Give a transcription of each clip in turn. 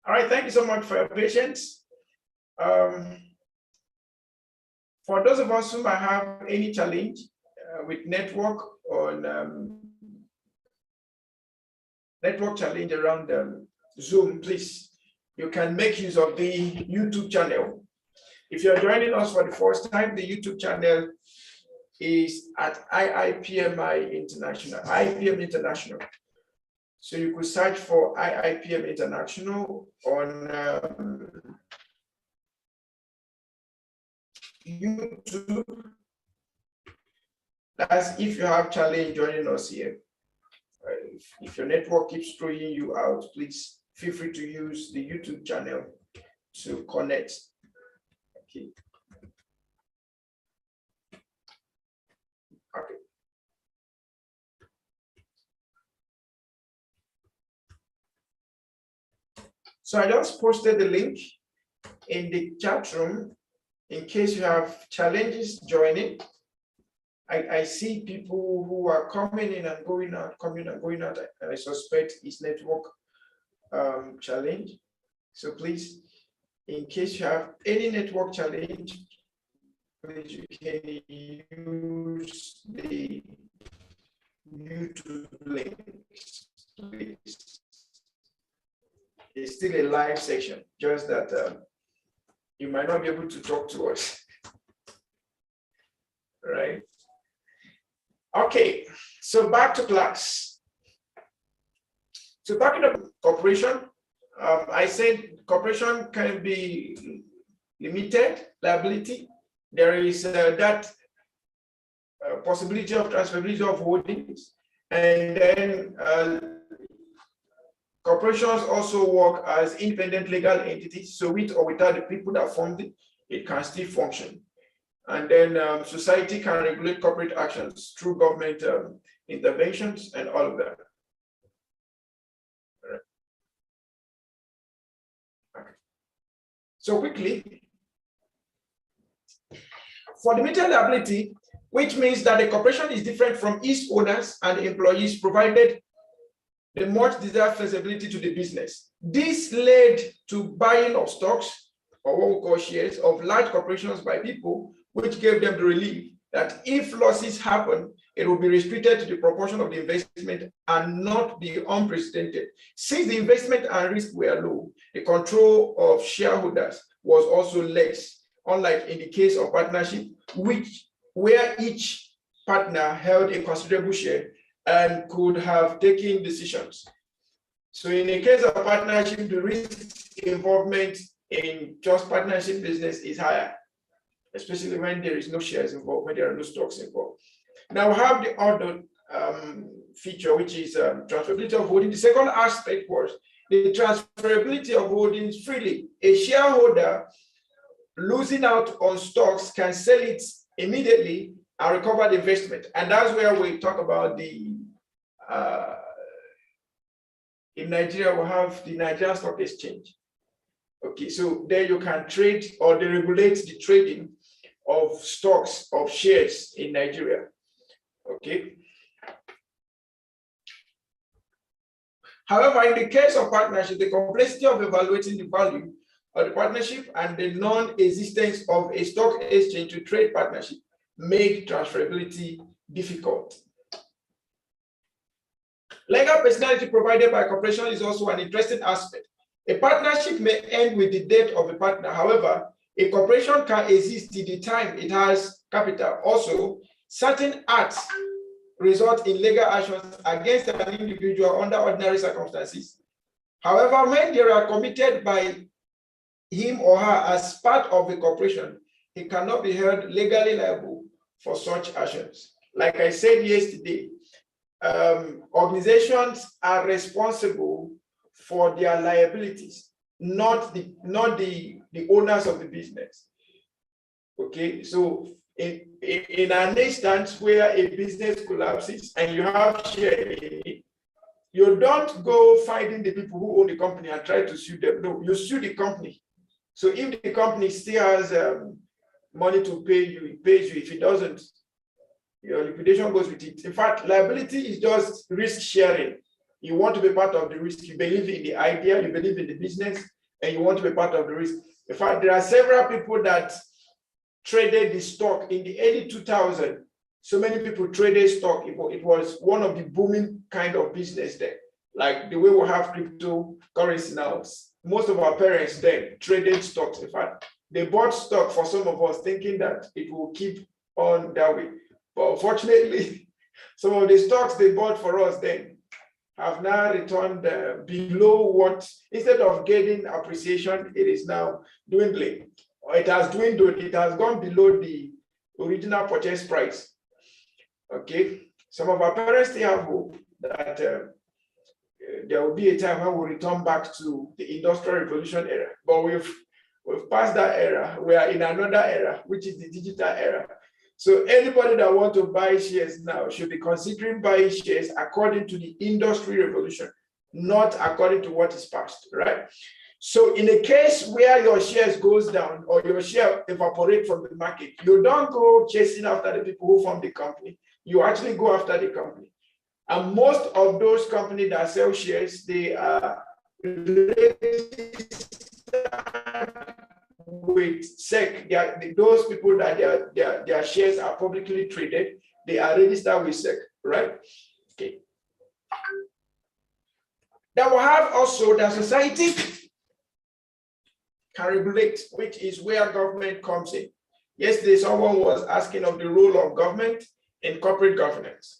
All right, thank you so much for your patience. For those of us who might have any challenge with network on network challenge around Zoom, please, you can make use of the YouTube channel. If you're joining us for the first time, the YouTube channel is at IIPMI International, IIPM International. So you could search for IIPM International on YouTube. That's if you have challenge joining us here. If your network keeps throwing you out, please feel free to use the YouTube channel to connect. Okay. Okay. So I just posted the link in the chat room in case you have challenges joining. I see people who are coming in and going out, coming and going out. I suspect it's network challenge. So please, in case you have any network challenge, please you can use the YouTube links, please. It's still a live section, just that you might not be able to talk to us, right? Okay, so back to class. So talking about corporation, I said corporation can be limited liability. There is that possibility of transferability of holdings, and then corporations also work as independent legal entities. So with or without the people that formed it, it can still function. And then society can regulate corporate actions through government interventions and all of that. All right. Okay. So quickly, for limited liability, which means that the corporation is different from its owners and employees, provided the much desired flexibility to the business. This led to buying of stocks, or what we call shares, of large corporations by people, which gave them the relief that if losses happen, it will be restricted to the proportion of the investment and not be unprecedented. Since the investment and risk were low, the control of shareholders was also less, unlike in the case of partnership, where each partner held a considerable share and could have taken decisions. So in the case of partnership, the risk involvement in just partnership business is higher, especially when there is no shares involved, when there are no stocks involved. Now we have the other feature, which is transferability of holding. The second aspect was the transferability of holdings freely. A shareholder losing out on stocks can sell it immediately and recover the investment. And that's where we talk about the, in Nigeria, we have the Nigerian Stock Exchange. Okay, so there you can trade, or they regulate the trading of stocks, of shares in Nigeria. Okay. However, in the case of partnership, the complexity of evaluating the value of the partnership and the non-existence of a stock exchange to trade partnership make transferability difficult. Legal personality provided by corporation is also an interesting aspect. A partnership may end with the death of a partner. However, a corporation can exist till the time it has capital. Also, certain acts result in legal actions against an individual under ordinary circumstances. However, when they are committed by him or her as part of a corporation, he cannot be held legally liable for such actions. Like I said yesterday, organizations are responsible for their liabilities, not the owners of the business. Okay, so in an instance where a business collapses and you have share in it, you don't go finding the people who own the company and try to sue them. No, you sue the company. So if the company still has money to pay you, it pays you. If it doesn't, your liquidation goes with it. In fact, liability is just risk sharing. You want to be part of the risk. You believe in the idea, you believe in the business, and you want to be part of the risk. In fact, there are several people that traded the stock in the early 2000s. So many people traded stock. It was one of the booming kind of business there. Like the way we have cryptocurrency now. Most of our parents then traded stocks. In fact, they bought stock for some of us thinking that it will keep on that way. But unfortunately, some of the stocks they bought for us then have now returned below what, instead of getting appreciation, it is now dwindling. It has dwindled, it has gone below the original purchase price. Okay, some of our parents still have hope that there will be a time when we return back to the Industrial Revolution era, but we've passed that era. We are in another era, which is the digital era. So anybody that wants to buy shares now should be considering buying shares according to the Industry Revolution, not according to what is past, right? So in a case where your shares goes down or your share evaporate from the market, you don't go chasing after the people who form the company. You actually go after the company. And most of those companies that sell shares, they are registered with SEC. Those people that their shares are publicly traded, they are registered with SEC, right? Okay. Then we have also the society can regulate, which is where government comes in. Yesterday, someone was asking of the role of government in corporate governance.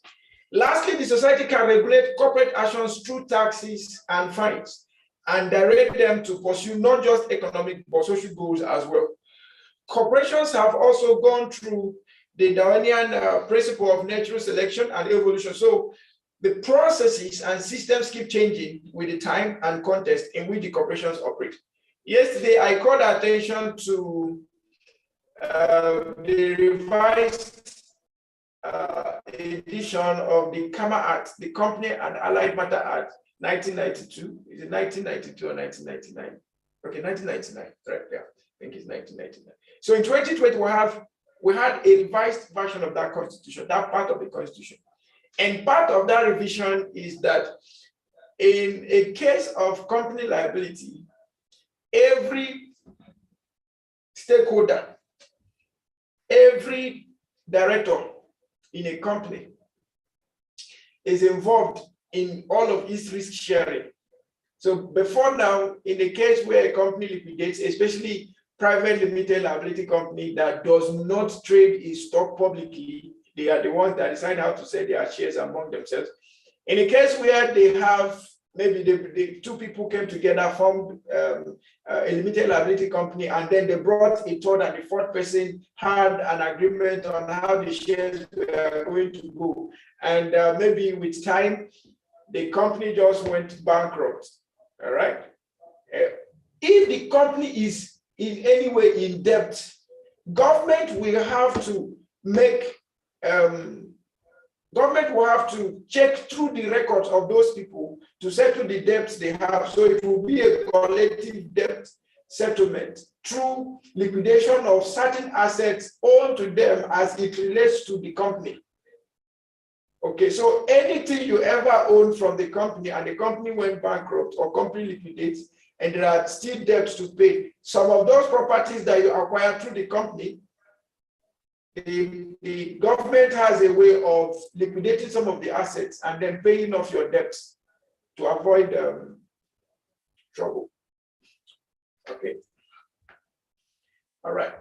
Lastly, the society can regulate corporate actions through taxes and fines and direct them to pursue not just economic but social goals as well. Corporations have also gone through the Darwinian principle of natural selection and evolution. So the processes and systems keep changing with the time and context in which the corporations operate. Yesterday, I called attention to the revised edition of the KAMA Act, the Company and Allied Matter Act, 1992. Is it 1992 or 1999? Okay, 1999, right, yeah, I think it's 1999. So in 2020, we had a revised version of that constitution, that part of the constitution. And part of that revision is that in a case of company liability, every stakeholder, every director in a company is involved in all of its risk sharing. So before now, in the case where a company liquidates, especially private limited liability company that does not trade its stock publicly, they are the ones that decide how to sell their shares among themselves. In a case where they have, maybe the two people came together, formed a limited liability company, and then they brought a third and the fourth person had an agreement on how the shares were going to go. And maybe with time, the company just went bankrupt, all right? If the company is in any way in debt, government will have to make, government will have to check through the records of those people to settle the debts they have. So it will be a collective debt settlement through liquidation of certain assets owed to them as it relates to the company. Okay, so anything you ever owned from the company and the company went bankrupt or company liquidates and there are still debts to pay, some of those properties that you acquired through the company, the government has a way of liquidating some of the assets and then paying off your debts to avoid trouble. Okay. All right.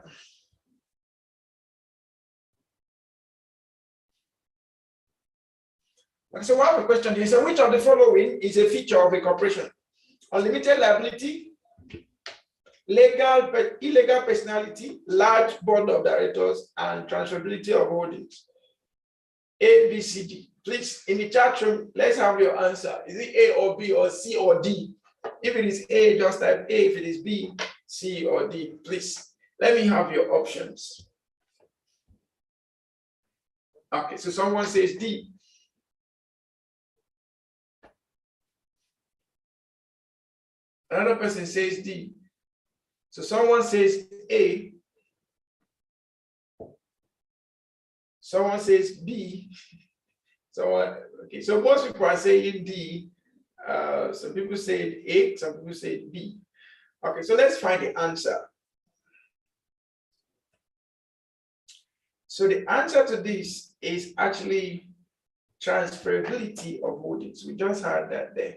So I have a question here. So which of the following is a feature of a corporation? Unlimited liability, legal but illegal personality, large board of directors, and transferability of holdings. A, B, C, D. Please, in the chat room, let's have your answer. Is it A or B or C or D? If it is A, just type A. If it is B, C or D. Please, let me have your options. Okay, so someone says D. Another person says D. So someone says A. Someone says B. Someone, okay, so most people are saying D. Some people said A, some people said B. Okay, so let's find the answer. So the answer to this is actually transferability of holdings. We just had that there.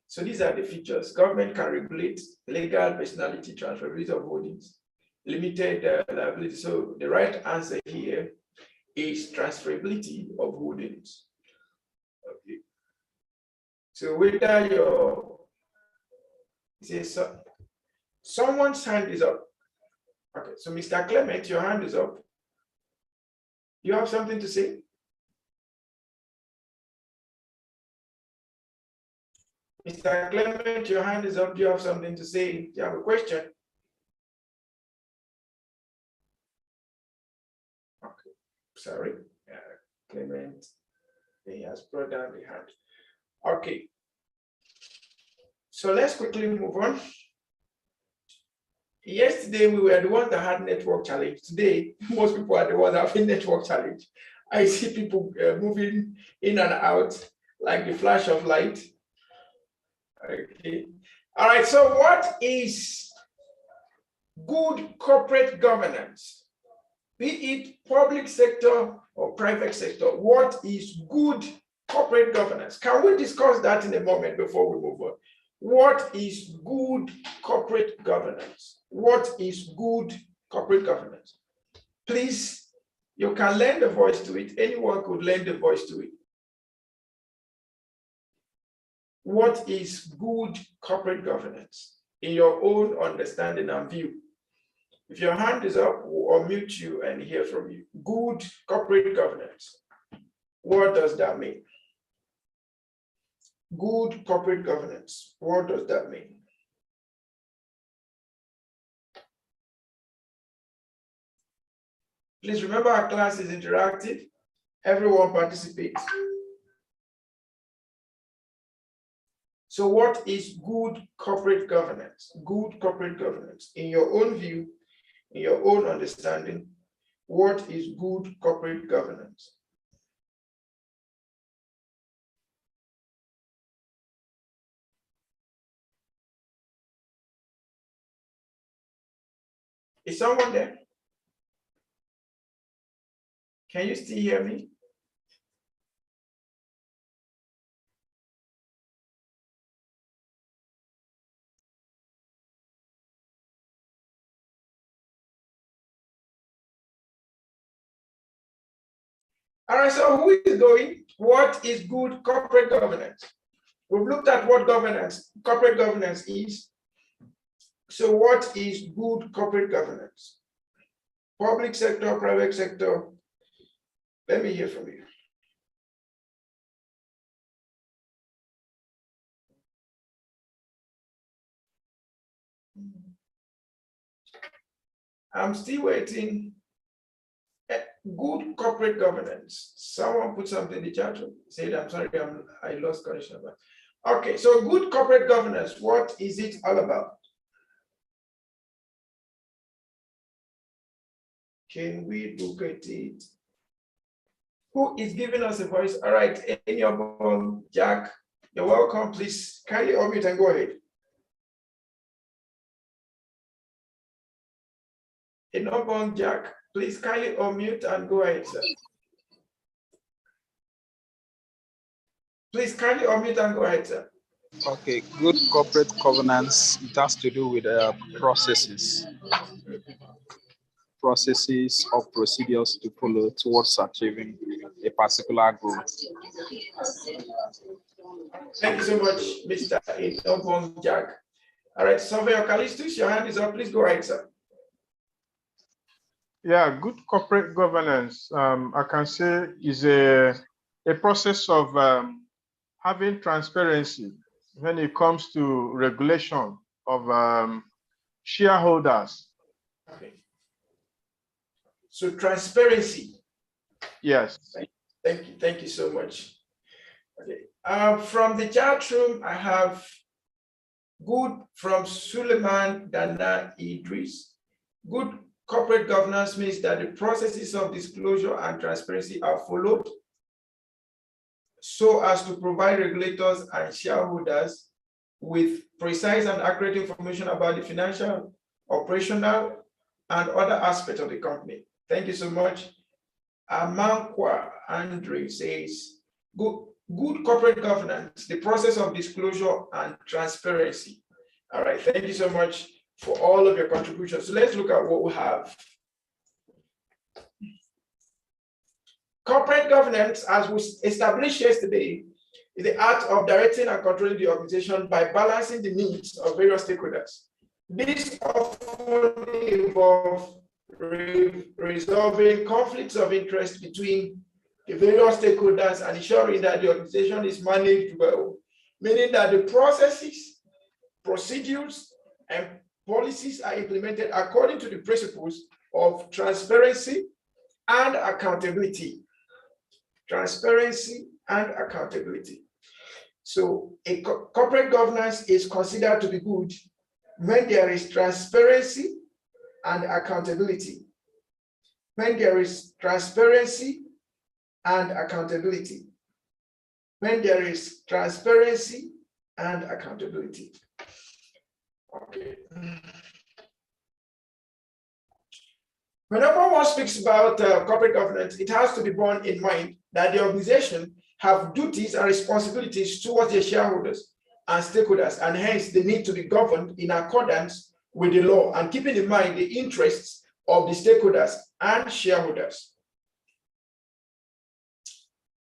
So these are the features. Government can regulate legal personality, transferability of holdings, limited liability. So the right answer here is transferability of holdings. Okay. So whether your someone's hand is up. Okay, so Mr. Clement, your hand is up. You have something to say? Mr. Clement, your hand is up. Do you have something to say? Do you have a question? Okay, sorry. Clement, he has brought down the hand. Okay. So let's quickly move on. Yesterday, we were the ones that had network challenge. Today, most people are the ones having network challenge. I see people moving in and out like the flash of light. Okay. All right. So what is good corporate governance? Be it public sector or private sector, what is good corporate governance? Can we discuss that in a moment before we move on? What is good corporate governance? What is good corporate governance? Please, you can lend a voice to it. Anyone could lend a voice to it. What is good corporate governance in your own understanding and view? If your hand is up, we'll unmute you and hear from you. Good corporate governance. What does that mean? Good corporate governance. What does that mean? Please remember our class is interactive. Everyone participates. So what is good corporate governance? Good corporate governance. In your own view, in your own understanding, what is good corporate governance? Is someone there? Can you still hear me? All right, so who is going? What is good corporate governance? We've looked at what corporate governance is. So what is good corporate governance? Public sector, private sector? Let me hear from you. I'm still waiting. Good corporate governance. Someone put something in the chat room. Said, I'm sorry, I lost connection. Okay, so good corporate governance, what is it all about? Can we look at it? Who is giving us a voice? All right, Enyobong, Jack, you're welcome. Please kindly unmute and go ahead. Enyobong, Jack, please kindly unmute and go ahead, sir. Please kindly unmute and go ahead, sir. Okay, good corporate governance, it has to do with processes or procedures to follow towards achieving a particular goal. Thank you so much, Mr. Enyobong, Jack. All right, Surveyor Callistus, your hand is up. Please go ahead, sir. Yeah, good corporate governance, I can say, is a process of having transparency when it comes to regulation of shareholders. Okay. So transparency. Yes. Thank you so much. Okay. From the chat room, I have good from Suleiman Dana Idris. Good corporate governance means that the processes of disclosure and transparency are followed. so as to provide regulators and shareholders with precise and accurate information about the financial, operational, and other aspects of the company. Thank you so much. Amankwa Andre says, good corporate governance, the process of disclosure and transparency. All right, thank you so much for all of your contributions. So let's look at what we have. Corporate governance, as we established yesterday, is the art of directing and controlling the organization by balancing the needs of various stakeholders. This often involves resolving conflicts of interest between the various stakeholders and ensuring that the organization is managed well, meaning that the processes, procedures, and policies are implemented according to the principles of transparency and accountability. Transparency and accountability. So a corporate governance is considered to be good when there is transparency and accountability. When there is transparency and accountability. When there is transparency and accountability. Okay. Whenever one speaks about corporate governance, it has to be borne in mind that the organization have duties and responsibilities towards their shareholders and stakeholders, and hence they need to be governed in accordance with the law and keeping in mind the interests of the stakeholders and shareholders.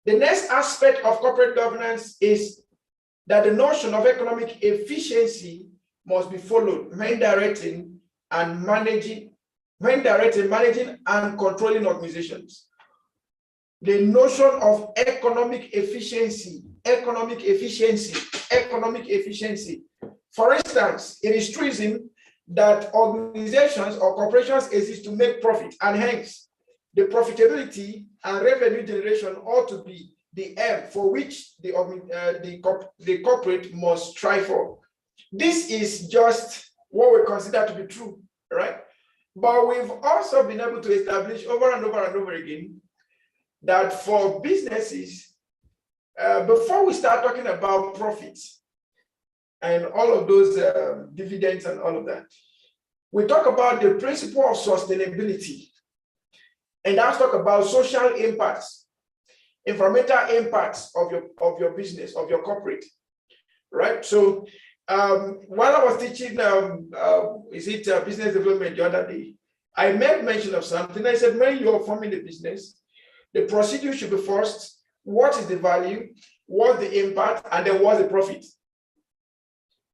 The next aspect of corporate governance is that the notion of economic efficiency must be followed when directing, managing, and controlling organizations. The notion of economic efficiency. For instance, it is treason that organizations or corporations exist to make profit, and hence the profitability and revenue generation ought to be the aim for which the corporate must strive for. This is just what we consider to be true, right? But we've also been able to establish over and over and over again that for businesses, before we start talking about profits and all of those dividends and all of that, we talk about the principle of sustainability. And that's talk about social impacts, environmental impacts of your business, of your corporate, right? So while I was teaching, business development the other day, I made mention of something. I said, when you're forming a business, the procedure should be first, what is the value, what's the impact, and then what's the profit?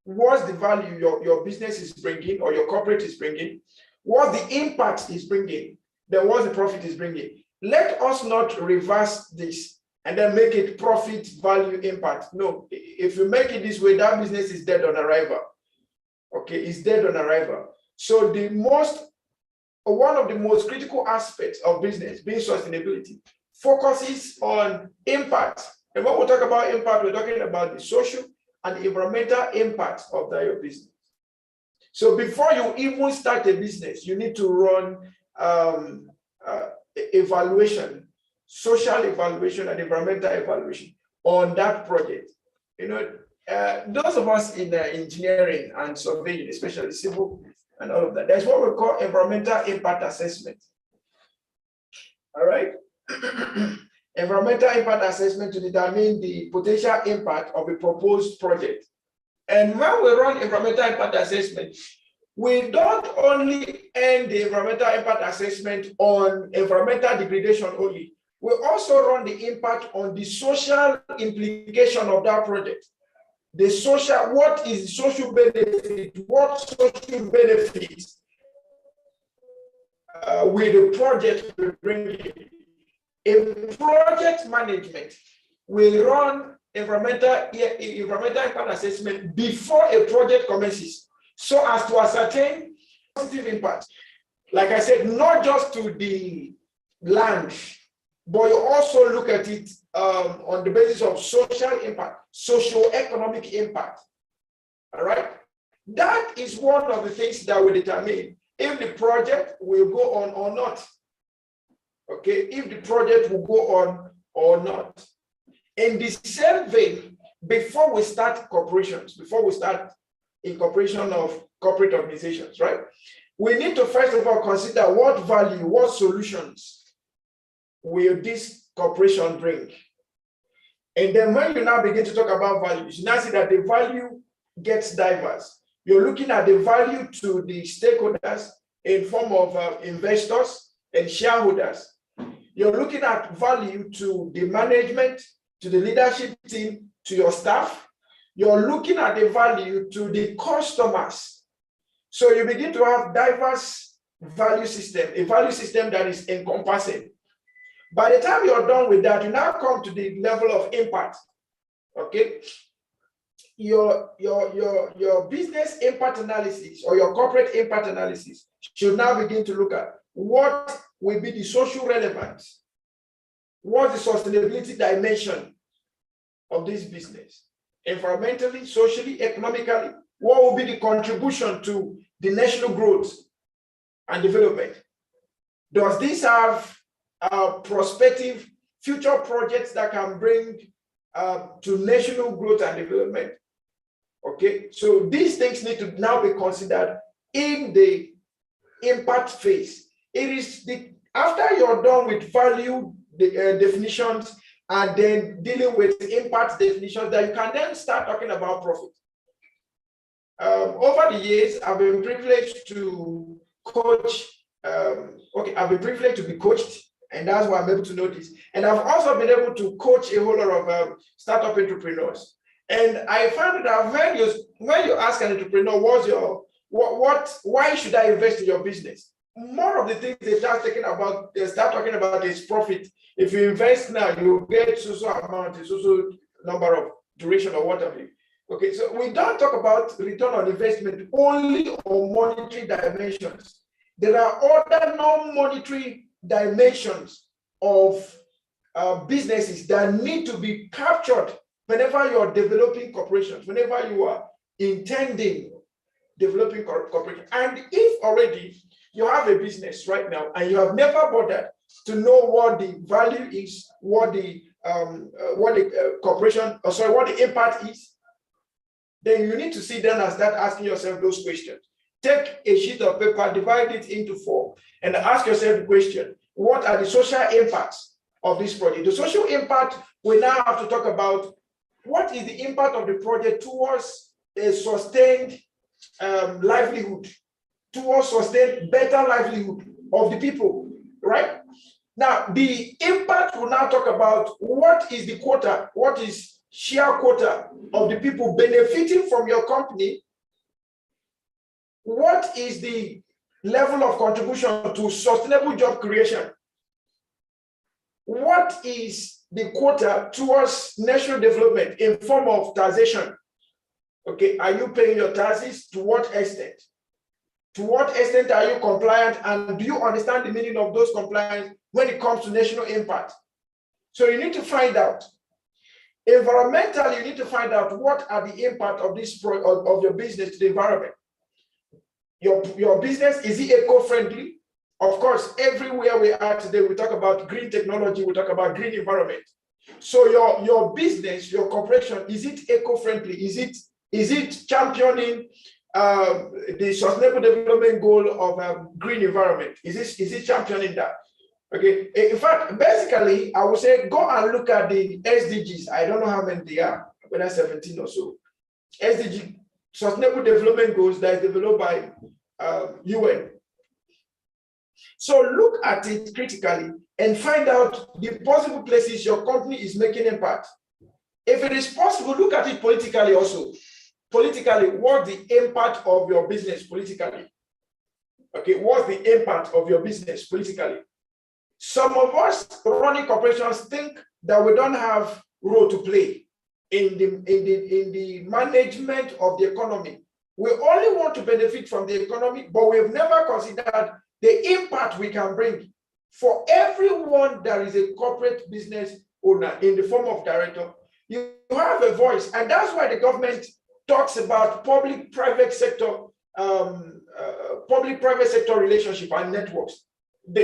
What's the value your business is bringing or your corporate is bringing? What's the impact is bringing? Then what's the profit is bringing? Let us not reverse this and then make it profit, value, impact. No, if you make it this way, that business is dead on arrival. Okay, it's dead on arrival. So one of the most critical aspects of business, being sustainability, focuses on impact. And when we talk about impact, we're talking about the social and environmental impact of your business. So before you even start a business, you need to run evaluation, social evaluation and environmental evaluation on that project. You know, those of us in engineering and surveying, especially civil and all of that, that's what we call environmental impact assessment. All right. Environmental impact assessment to determine the potential impact of a proposed project. And when we run environmental impact assessment, we don't only end the environmental impact assessment on environmental degradation only. We also run the impact on the social implication of that project. The social, what is the social benefit? What social benefits will the project bring in? In project management, we run environmental impact assessment before a project commences, so as to ascertain positive impact. Like I said, not just to the land, but you also look at it on the basis of social impact, socio-economic impact. All right. That is one of the things that will determine if the project will go on or not. Okay, if the project will go on or not. In the same vein, before we start corporations, before we start incorporation of corporate organizations, right? We need to first of all consider what value, what solutions will this corporation bring. And then when you now begin to talk about values, you now see that the value gets diverse. You're looking at the value to the stakeholders in form of investors and shareholders. You're looking at value to the management, to the leadership team, to your staff. You're looking at the value to the customers. So you begin to have diverse value system, a value system that is encompassing. By the time you're done with that, you now come to the level of impact. Okay. Your business impact analysis or your corporate impact analysis should now begin to look at what will be the social relevance, what's the sustainability dimension of this business, environmentally, socially, economically, what will be the contribution to the national growth and development? Does this have prospective future projects that can bring to national growth and development? Okay, so these things need to now be considered in the impact phase. It is after you're done with value definitions and then dealing with impact definitions that you can then start talking about profit. Over the years, I've been privileged to coach. I've been privileged to be coached, and that's why I'm able to know this. And I've also been able to coach a whole lot of startup entrepreneurs. And I found that when you ask an entrepreneur, why should I invest in your business? More of the things they start talking about is profit. If you invest now, you get so amount, so number of duration or whatever. Okay, so we don't talk about return on investment only on monetary dimensions. There are other non-monetary dimensions of businesses that need to be captured whenever you're developing corporations, whenever you are intending developing corporations. And if already you have a business right now and you have never bothered to know what the value is, what the impact is, then you need to sit down and start asking yourself those questions. Take a sheet of paper, divide it into 4, and ask yourself the question: what are the social impacts of this project? The social impact, we now have to talk about what is the impact of the project towards a sustained livelihood, towards sustained better livelihood of the people, right? Now, the impact will now talk about what is the quota, what is share quota of the people benefiting from your company. What is the level of contribution to sustainable job creation? What is the quota towards national development in form of taxation? Okay, are you paying your taxes? To what extent? To what extent are you compliant? And do you understand the meaning of those compliance when it comes to national impact? So you need to find out. Environmentally, you need to find out what are the impact of this of your business to the environment. Your business, is it eco-friendly? Of course, everywhere we are today, we talk about green technology, we talk about green environment. So your business, your corporation, is it eco-friendly? Is it championing the sustainable development goal of green environment? Is it championing that? Okay. In fact, basically, I would say go and look at the SDGs. I don't know how many they are, whether 17 or so. SDG, Sustainable Development Goals, that is developed by UN. So look at it critically and find out the possible places your company is making impact. If it is possible, look at it politically also. Politically, what's the impact of your business politically? Okay, what's the impact of your business politically? Some of us running corporations think that we don't have role to play in the management of the economy. We only want to benefit from the economy, but we've never considered the impact we can bring for everyone that is a corporate business owner in the form of director. You have a voice, and that's why the government talks about public-private sector relationship and networks.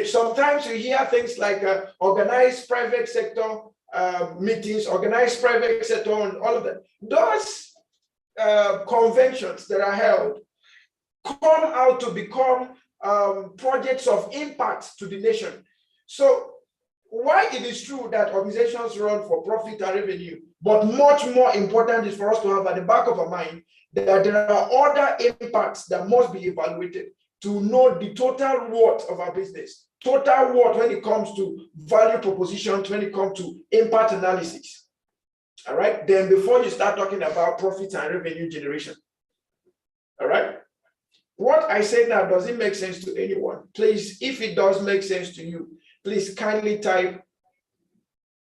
Sometimes you hear things like organized private sector meetings, organized private sector, and all of that. Those conventions that are held come out to become projects of impact to the nation. So why it is true that organizations run for profit and revenue, but much more important is for us to have at the back of our mind that there are other impacts that must be evaluated to know the total worth of our business, total worth when it comes to value propositions, when it comes to impact analysis. All right, then before you start talking about profit and revenue generation. All right, what I said now, does it make sense to anyone? Please, if it does make sense to you, please kindly type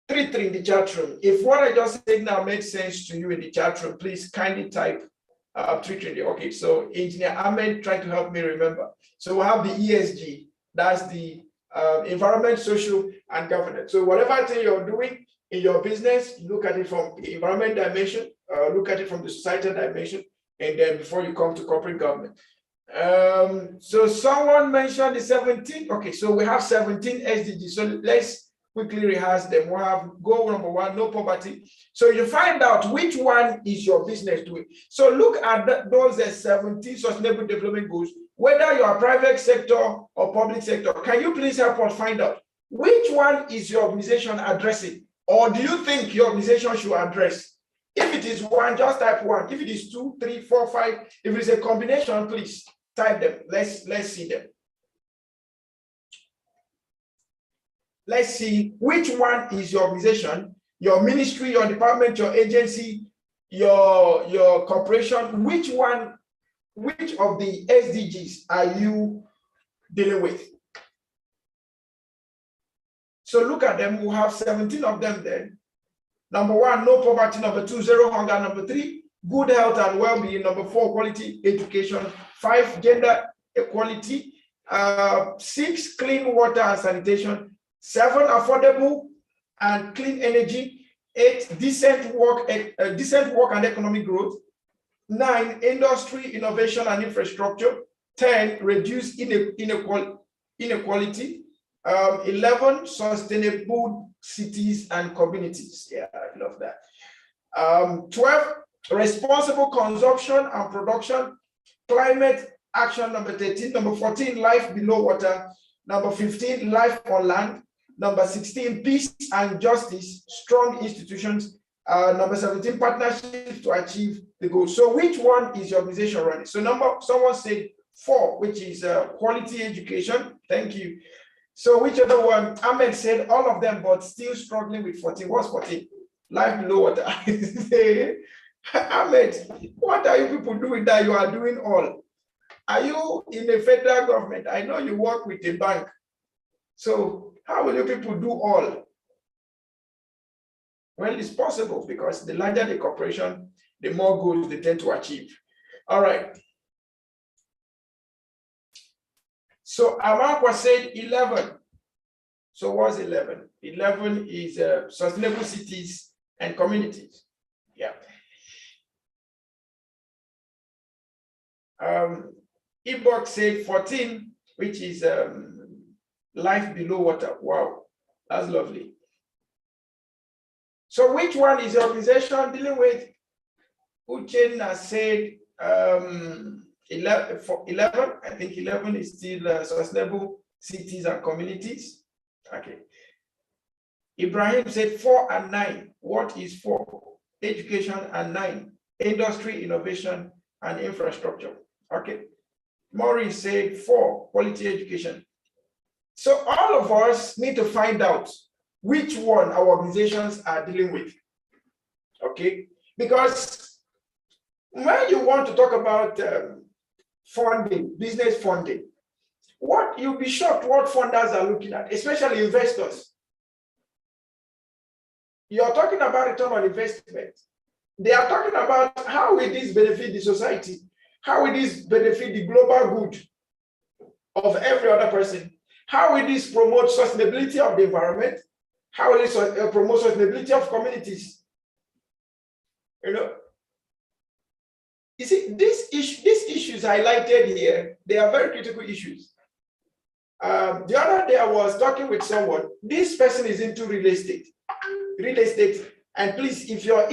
33 in the chat room. If what I just said now makes sense to you in the chat room, please kindly type 33. Okay, so Engineer Ahmed tried to help me remember. So we'll have the ESG, that's the environment, social, and governance. So whatever thing you're doing in your business, look at it from the environment dimension, look at it from the societal dimension, and then before you come to corporate government. So someone mentioned the 17. Okay, so we have 17 SDGs. So let's quickly rehearse them. We'll have goal number 1, no poverty. So you find out which one is your business doing. So look at those 17 sustainable development goals, whether you are private sector or public sector. Can you please help us find out which one is your organization addressing, or do you think your organization should address? If it is 1, just type 1. If it is 2, 3, 4, 5, if it is a combination, please type them. Let's see them. Let's see which one is your organization, your ministry, your department, your agency, your corporation. Which of the SDGs are you dealing with? So look at them. We have 17 of them there. Number 1, no poverty. Number 2, zero hunger. Number 3, good health and well-being. Number 4, quality education. 5, gender equality. 6, clean water and sanitation. 7, affordable and clean energy. 8, decent work and economic growth. 9, industry, innovation and infrastructure. 10, reduce inequality. 11, sustainable cities and communities. Yeah, I love that. 12, responsible consumption and production. Climate action, number 13. Number 14, life below water. Number 15, life on land. Number 16, peace and justice, strong institutions. Number 17, partnerships to achieve the goal. So which one is your organization running? So someone said 4, which is quality education. Thank you. So which other one? Ahmed said all of them, but still struggling with 14. What's 14? Life below water. Ahmed, what are you people doing that you are doing all? Are you in the federal government? I know you work with a bank. So how will you people do all? Well, it's possible because the larger the corporation, the more goals they tend to achieve. All right. So Amakwa said 11. So what's 11? 11 is sustainable cities and communities. Yeah. Ibok said 14, which is life below water. Wow, that's lovely. So which one is your organization dealing with? Uchenna said 11, I think 11 is still sustainable cities and communities. Okay. Ibrahim said 4 and 9. What is 4? Education, and 9, industry, innovation, and infrastructure. Okay. Maurice said 4, quality education. So all of us need to find out which one our organizations are dealing with. Okay. Because when you want to talk about funding, business funding, you'll be shocked what funders are looking at, especially investors. You're talking about return on investment. They are talking about how will this benefit the society? How will this benefit the global good of every other person? How will this promote sustainability of the environment? How will it promote sustainability of communities? You know, you see, these issues highlighted here, they are very critical issues. The other day I was talking with someone, this person is into real estate. real estate. And please, if you're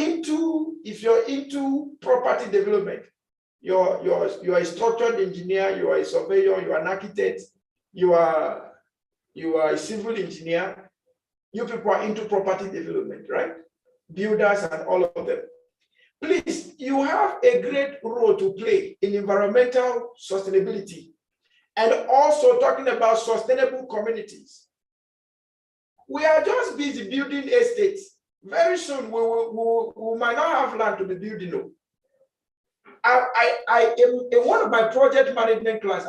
into property development, you're a structured engineer, you are a surveyor, you are an architect, you are a civil engineer. You people are into property development, right? Builders and all of them. Please, you have a great role to play in environmental sustainability and also talking about sustainable communities. We are just busy building estates. Very soon, we might not have land to be building. I in one of my project management class,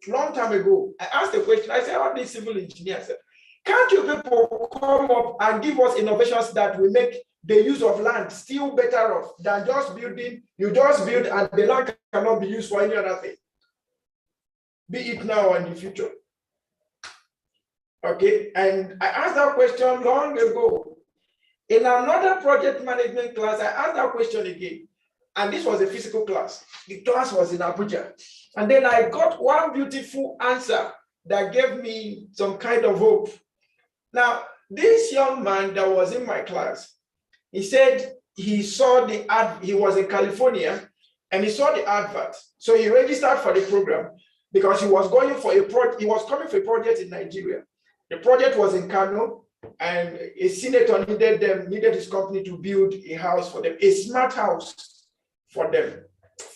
long time ago, I asked a question. I said, all these civil engineers, can't you people come up and give us innovations that will make the use of land still better off than just building? You just build and the land cannot be used for any other thing, be it now or in the future. Okay, and I asked that question long ago. In another project management class, I asked that question again. And this was a physical class. The class was in Abuja. And then I got one beautiful answer that gave me some kind of hope. Now, this young man that was in my class, he said he saw the ad, he was in California, and he saw the advert. So he registered for the program because he was going for a project, he was coming for a project in Nigeria. The project was in Kano, and a senator needed his company to build a house for them, a smart house for them,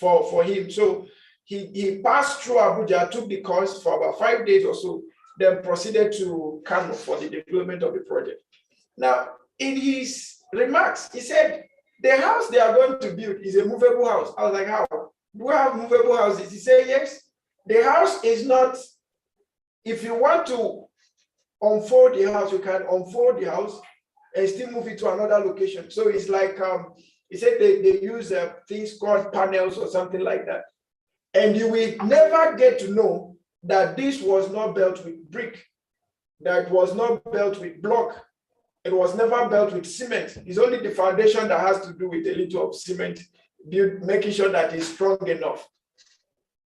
for him. So he passed through Abuja, took the course for about 5 days or so, then proceeded to Kano for the development of the project. Now, in his remarks, he said, the house they are going to build is a movable house. I was like, how? Do we have movable houses? He said, yes. The house is not, if you want to unfold the house, you can unfold the house and still move it to another location. So it's like, he said they use things called panels or something like that. And you will never get to know that this was not built with brick, that was not built with block. It was never built with cement. It's only the foundation that has to do with a little of cement, making sure that it's strong enough.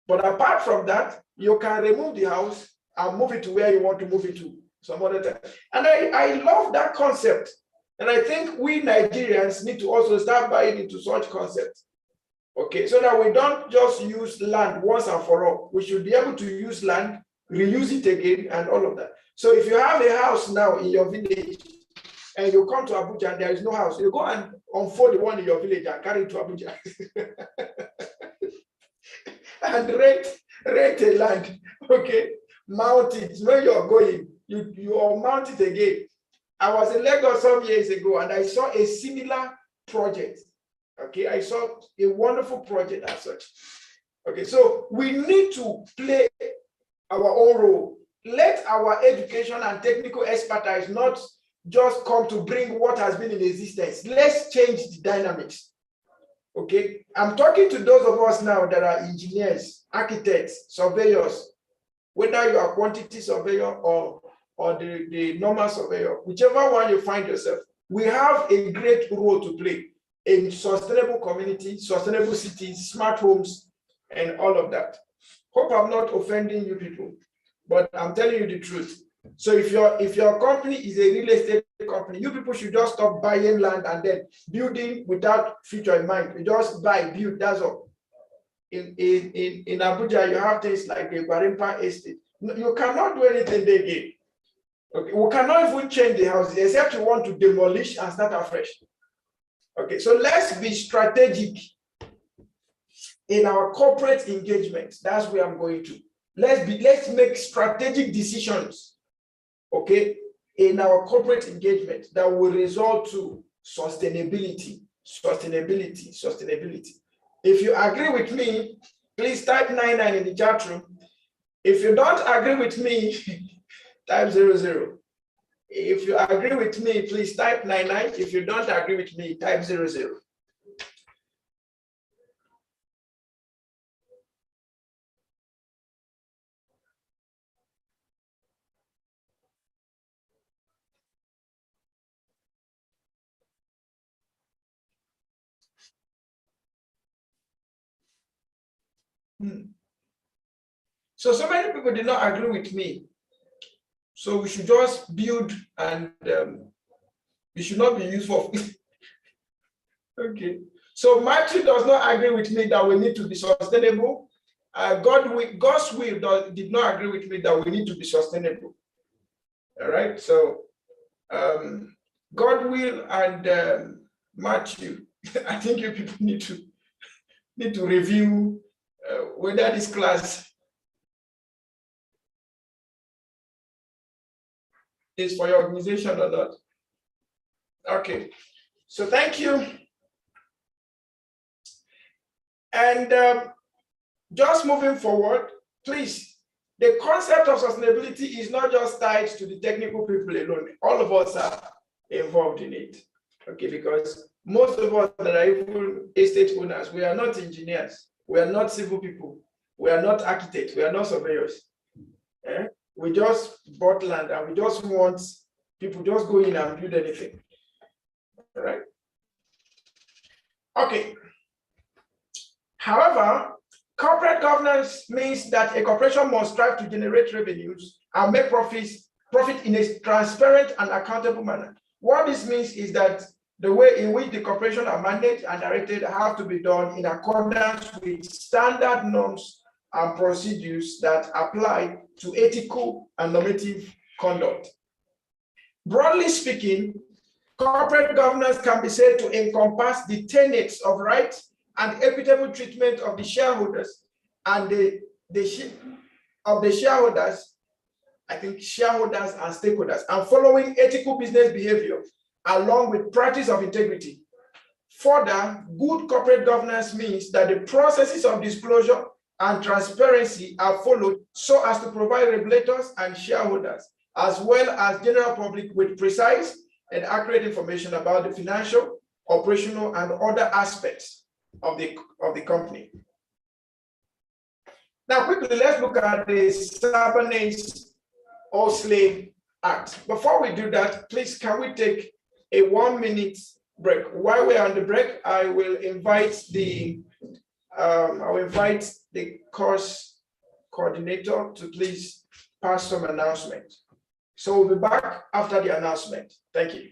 But apart from that, you can remove the house and move it to where you want to move it to some other time. And I love that concept. And I think we Nigerians need to also start buying into such concepts. Okay, so that we don't just use land once and for all. We should be able to use land, reuse it again, and all of that. So if you have a house now in your village, and you come to Abuja and there is no house, you go and unfold the one in your village and carry it to Abuja. And rent a land, okay? Mount it. When you're going, you mount it again. I was in Lagos some years ago and I saw a similar project. Okay, I saw a wonderful project as such. Okay, so we need to play our own role. Let our education and technical expertise not just come to bring what has been in existence. Let's change the dynamics. Okay, I'm talking to those of us now that are engineers, architects, surveyors, whether you are quantity surveyor or the normal surveyor, whichever one you find yourself, we have a great role to play in sustainable communities, sustainable cities, smart homes, and all of that. Hope I'm not offending you people, but I'm telling you the truth. So if your company is a real estate company, you people should just stop buying land and then building without future in mind. You just buy, build, that's all. In Abuja, you have things like the Barimpa estate. You cannot do anything there again. Okay, we cannot even change the houses except you want to demolish and start afresh. Okay, so let's be strategic in our corporate engagement. That's where I'm going to. Let's make strategic decisions, okay, in our corporate engagement that will result to sustainability. If you agree with me, please type 99 in the chat room. If you don't agree with me, type 00. If you agree with me, please type 99. If you don't agree with me, type 00. So many people did not agree with me. So we should just build and It should not be used for. Okay. So Matthew does not agree with me that we need to be sustainable. God's will did not agree with me that we need to be sustainable. All right. So God will and Matthew, I think you people need to review whether this class is for your organization or not. Okay. So thank you. And just moving forward, please, the concept of sustainability is not just tied to the technical people alone. All of us are involved in it, okay? Because most of us that are even estate owners, we are not engineers, we are not civil people, we are not architects, we are not surveyors. We just bought land and we just want people just go in and build anything, all right? Okay. However, corporate governance means that a corporation must strive to generate revenues and make profit in a transparent and accountable manner. What this means is that the way in which the corporation are managed and directed have to be done in accordance with standard norms and procedures that apply to ethical and normative conduct. Broadly speaking, corporate governance can be said to encompass the tenets of right and equitable treatment of the shareholders and of the shareholders, I think shareholders and stakeholders, and following ethical business behavior along with practice of integrity. Further, good corporate governance means that the processes of disclosure and transparency are followed so as to provide regulators and shareholders, as well as general public, with precise and accurate information about the financial, operational, and other aspects of the company. Now, quickly, let's look at the Sarbanes-Oxley Act. Before we do that, please, can we take a 1 minute break? While we're on the break, I will invite the course coordinator to please pass some announcement. So we'll be back after the announcement. Thank you.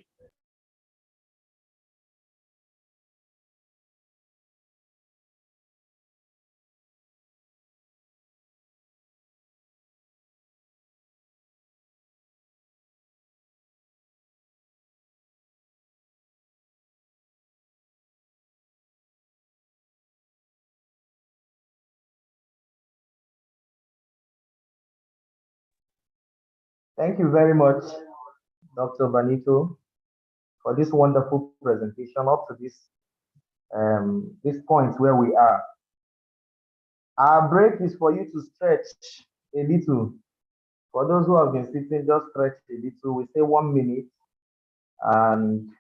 Thank you very much, Dr. Benito, for this wonderful presentation up to this point where we are. Our break is for you to stretch a little. For those who have been sitting, just stretch a little. We say 1 minute. And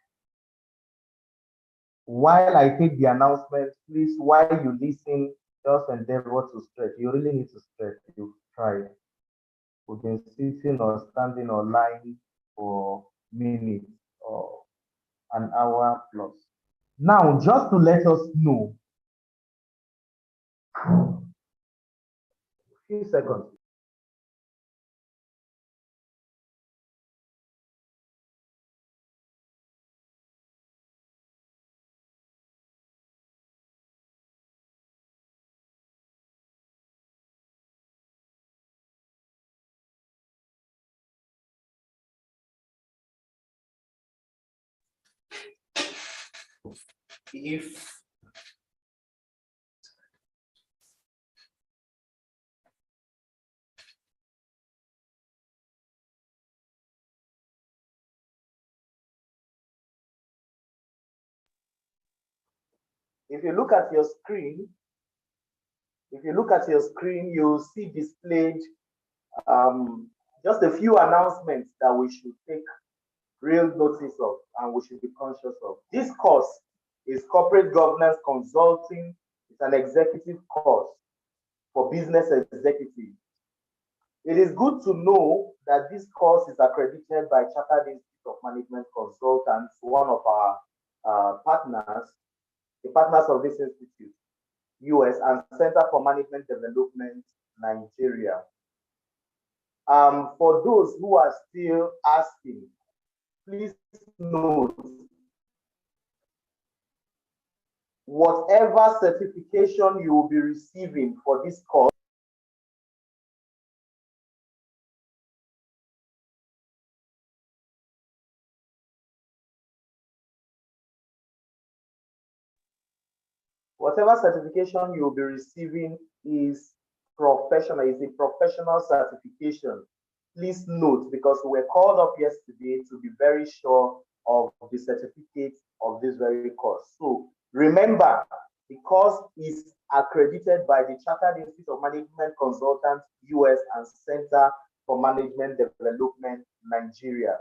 while I take the announcement, please, while you listen, just endeavor to stretch. You really need to stretch. You try. We've been sitting or standing or lying for minutes or an hour plus. Now, just to let us know, a few seconds. If you look at your screen, you'll see displayed just a few announcements that we should take real notice of and we should be conscious of. This course is Corporate Governance Consulting. It's an executive course for business executives. It is good to know that this course is accredited by Chartered Institute of Management Consultants, one of our partners, the partners of this institute, US, and Center for Management Development, Nigeria. For those who are still asking, please note, whatever certification you will be receiving for this course, whatever certification you will be receiving is professional, is a professional certification. Please note, because we were called up yesterday to be very sure of the certificate of this very course. So remember, the course is accredited by the Chartered Institute of Management Consultants, US, and Center for Management Development, Nigeria.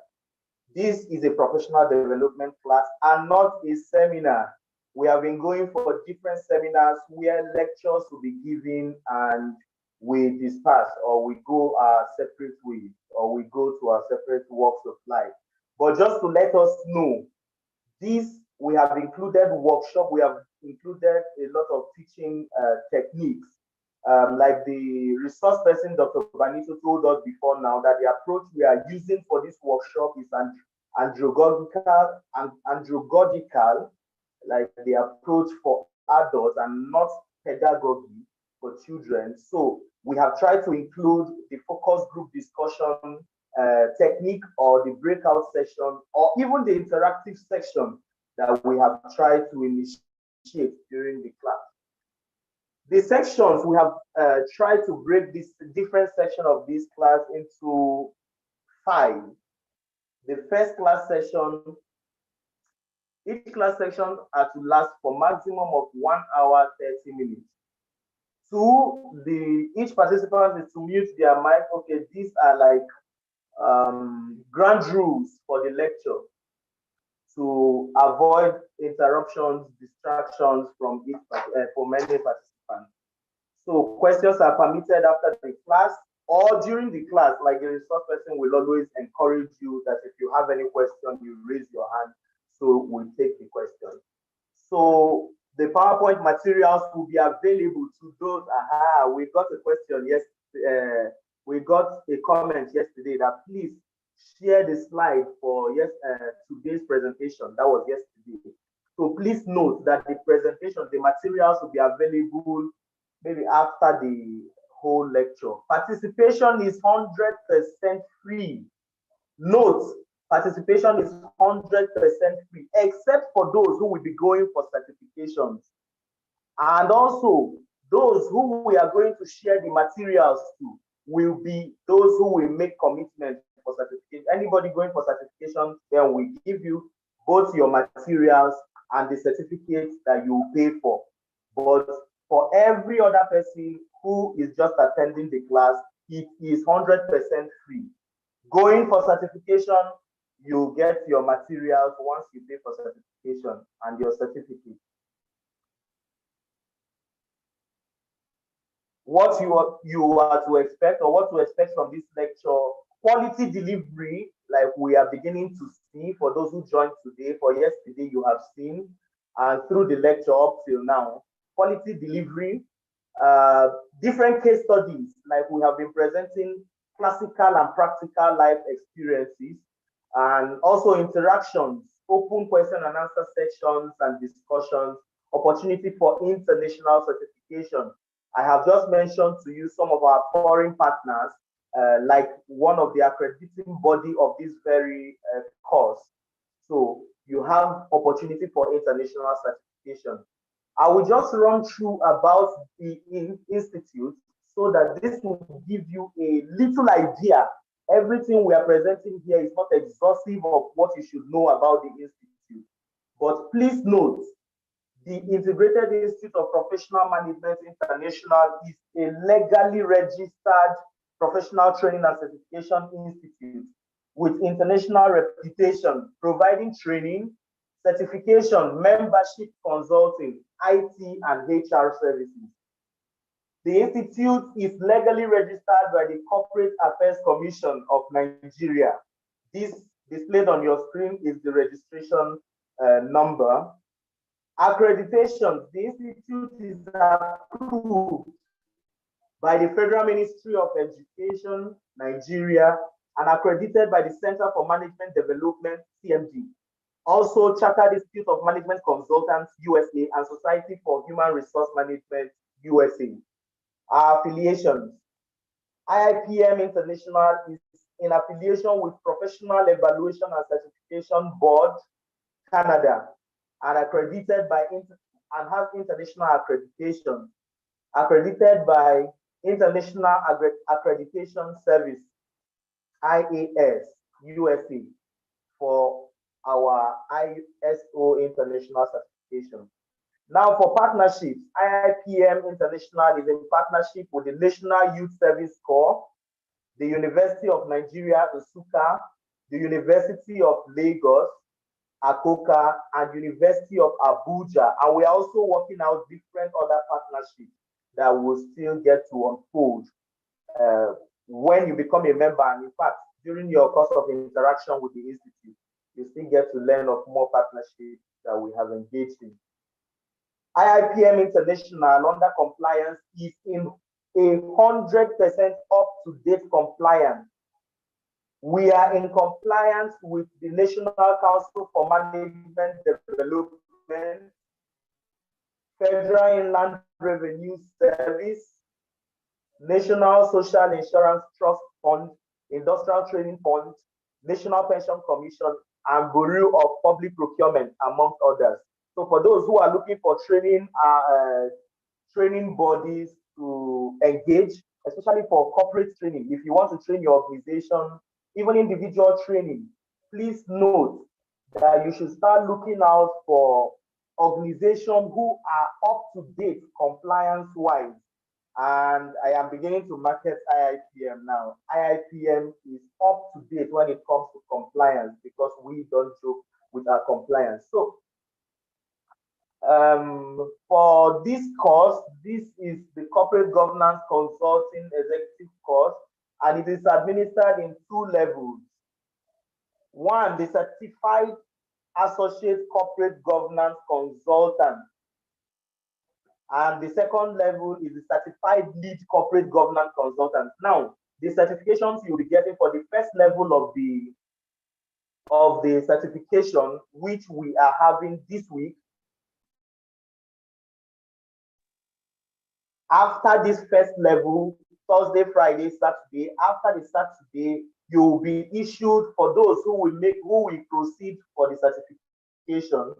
This is a professional development class and not a seminar. We have been going for different seminars where lectures will be given and we disperse, or we go our separate ways, or we go to our separate walks of life. But just to let us know, this, we have included workshop, we have included a lot of teaching techniques. Like the resource person, Dr. Banito, told us before now, that the approach we are using for this workshop is andragogical, like the approach for adults, and not pedagogy for children. So we have tried to include the focus group discussion technique, or the breakout session, or even the interactive section that we have tried to initiate during the class. The sections, we have tried to break this different section of this class into 5. The first class session, each class section are to last for maximum of 1 hour 30 minutes. 2, each participant is to mute their mic. Okay, these are like grand rules for the lecture to avoid interruptions, distractions from for many participants. So questions are permitted after the class or during the class. Like the resource person will always encourage you that if you have any question, you raise your hand, so we'll take the question. So the PowerPoint materials will be available to those. We got a question yesterday. We got a comment yesterday that please share the slide for today's presentation. That was yesterday. So please note that the presentation, the materials will be available maybe after the whole lecture. Participation is 100% free. Note, participation is 100% free, except for those who will be going for certifications. And also, those who we are going to share the materials to will be those who will make commitment for certification. Anybody going for certification, then we give you both your materials and the certificates that you pay for. But for every other person who is just attending the class, it is 100% free. Going for certification, you get your materials once you pay for certification and your certificate. What you are to expect, or what to expect from this lecture: quality delivery, like we are beginning to see for those who joined today. For yesterday, you have seen, and through the lecture up till now, quality delivery, different case studies, like we have been presenting classical and practical life experiences, and also interactions, open question and answer sections and discussions, opportunity for international certification. I have just mentioned to you some of our foreign partners, like one of the accrediting body of this very course. So you have opportunity for international certification. I will just run through about the institute so that this will give you a little idea. Everything we are presenting here is not exhaustive of what you should know about the institute. But please note, the Integrated Institute of Professional Management International is a legally registered professional training and certification institute with international reputation, providing training, certification, membership, consulting, IT, and HR services. The institute is legally registered by the Corporate Affairs Commission of Nigeria. This displayed on your screen is the registration number. Accreditation: the institute is approved by the Federal Ministry of Education, Nigeria, and accredited by the Center for Management Development, CMD. Also, Chartered Institute of Management Consultants, USA, and Society for Human Resource Management, USA. Our affiliations. IIPM International is in affiliation with Professional Evaluation and Certification Board, Canada, and accredited by and has international accreditation, accredited by International Accreditation Service, IAS, USA, for our ISO international certification. Now for partnerships, IIPM International is in partnership with the National Youth Service Corps, the University of Nigeria, Nsukka, the University of Lagos, Akoka, and University of Abuja. And we are also working out different other partnerships that will still get to unfold when you become a member. And in fact, during your course of interaction with the Institute, you still get to learn of more partnerships that we have engaged in. IIPM International under compliance is in 100% up-to-date compliance. We are in compliance with the National Council for Management Development, Federal Inland Revenue Service, National Social Insurance Trust Fund, Industrial Training Fund, National Pension Commission, and Bureau of Public Procurement, amongst others. So for those who are looking for training bodies to engage, especially for corporate training, if you want to train your organization, even individual training, please note that you should start looking out for organizations who are up to date compliance-wise. And I am beginning to market IIPM now. IIPM is up to date when it comes to compliance because we don't joke with our compliance. So for this course, this is the Corporate Governance Consulting Executive course, and it is administered in 2 levels. One, the Certified Associate Corporate Governance Consultant. And the second level is the Certified Lead Corporate Governance Consultant. Now, the certifications you'll be getting for the first level of the certification, which we are having this week. After this first level, Thursday, Friday, Saturday, after the Saturday, you will be issued for those who will proceed for the certification.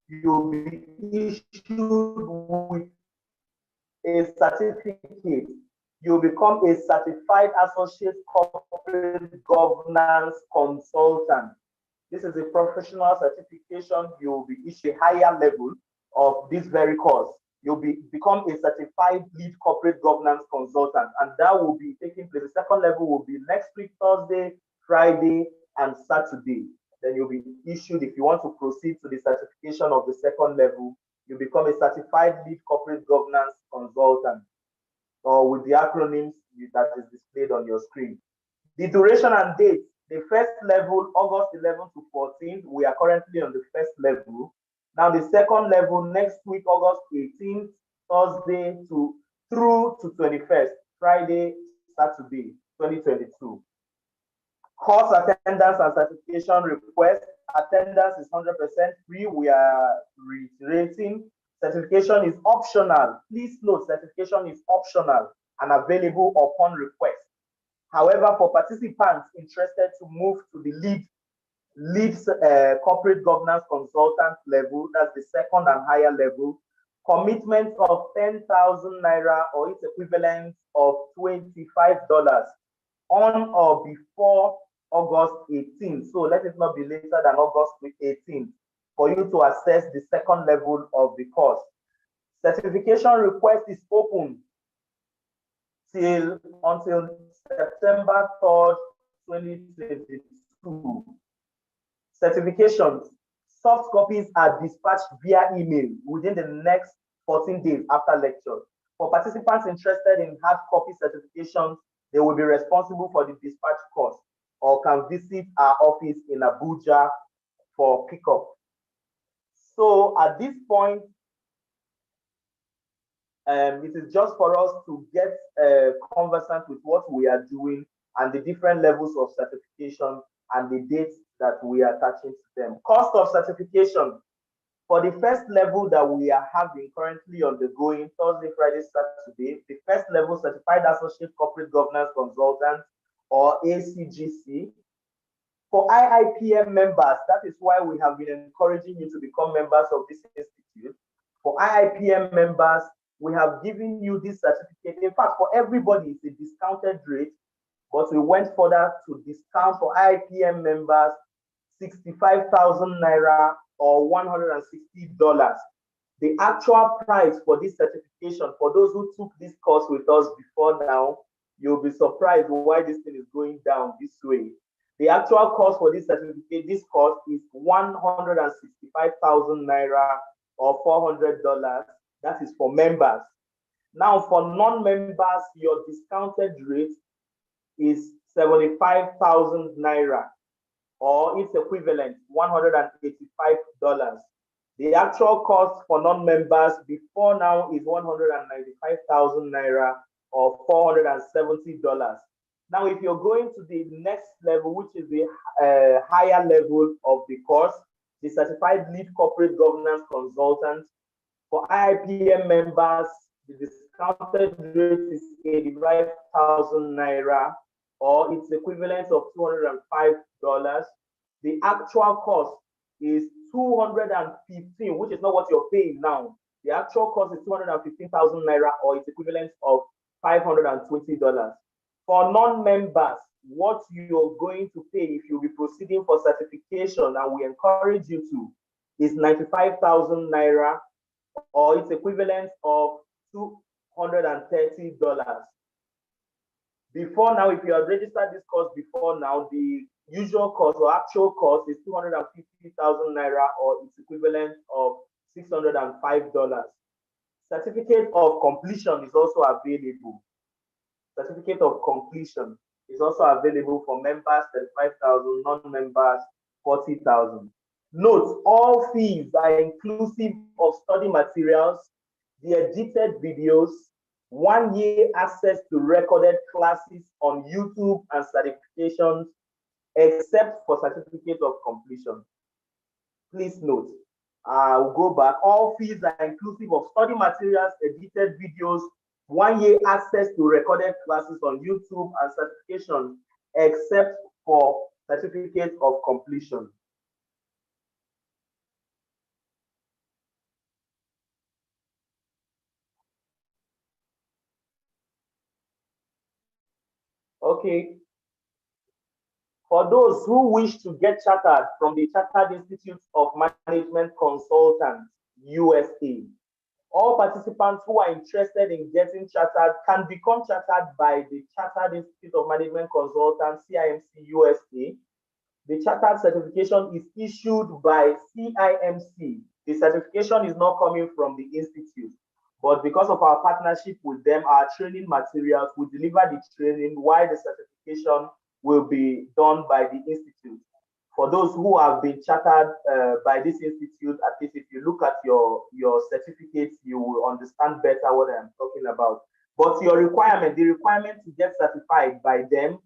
You'll be issued with a certificate. You'll become a certified associate corporate governance consultant. This is a professional certification. You'll be issued a higher level of this very course. You'll become a certified lead corporate governance consultant, and that will be taking place. The second level will be next week, Thursday, Friday, and Saturday. Then you'll be issued, if you want to proceed to the certification of the second level, you become a certified lead corporate governance consultant, or with the acronyms that is displayed on your screen. The duration and date, the first level, August 11 to 14, we are currently on the first level. Now the second level, next week, August 18th, Thursday through to 21st, Friday, Saturday, 2022. Course attendance and certification request. Attendance is 100% free. We are reiterating. Certification is optional. Please note, certification is optional and available upon request. However, for participants interested to move to the lead corporate governance consultant level, that's the second and higher level, commitment of 10,000 naira or its equivalent of $25 on or before August 18th. So let it not be later than August 18th for you to assess the second level of the course. Certification request is open until September 3rd, 2022. Certifications, soft copies are dispatched via email within the next 14 days after lecture. For participants interested in hard copy certifications, they will be responsible for the dispatch cost or can visit our office in Abuja for pickup. So at this point, it is just for us to get conversant with what we are doing and the different levels of certification and the dates that we are attaching to them. Cost of certification. For the first level that we are having currently undergoing Thursday, Friday, Saturday, the first level Certified Associate Corporate Governance Consultant or ACGC. For IIPM members, that is why we have been encouraging you to become members of this institute. For IIPM members, we have given you this certificate. In fact, for everybody, it's a discounted rate, but we went further to discount for IIPM members 65,000 naira or $160. The actual price for this certification, for those who took this course with us before now, you'll be surprised why this thing is going down this way. The actual cost for this certificate, this course is 165,000 naira or $400. That is for members. Now, for non-members, your discounted rate is 75,000 naira or its equivalent, $185. The actual cost for non-members before now is 195,000 naira or $470. Now, if you're going to the next level, which is the higher level of the course, the Certified Lead Corporate Governance Consultant, for IIPM members, the discounted rate is 85,000 naira or its equivalent of $205. The actual cost is 215, which is not what you're paying now. The actual cost is 215,000 naira or its equivalent of $520. For non-members, what you're going to pay if you'll be proceeding for certification, and we encourage you to, is 95,000 naira or its equivalent of $230. Before now, if you have registered this course before now, the usual cost or actual cost is 250,000 naira or its equivalent of $605. Certificate of completion is also available. Certificate of completion is also available for members, 35,000, non-members, 40,000. Note, all fees are inclusive of study materials, the edited videos, 1 year access to recorded classes on YouTube and certifications, except for certificate of completion. Please note, I'll go back. All fees are inclusive of study materials, edited videos, 1 year access to recorded classes on YouTube and certifications, except for certificate of completion. Okay. For those who wish to get chartered from the Chartered Institute of Management Consultants, USA, all participants who are interested in getting chartered can become chartered by the Chartered Institute of Management Consultants, CIMC, USA. The chartered certification is issued by CIMC. The certification is not coming from the institute, but because of our partnership with them, our training materials, we deliver the training while the certification will be done by the institute. For those who have been chartered by this institute, at least if you look at your certificates, you will understand better what I'm talking about. But the requirement to get certified by them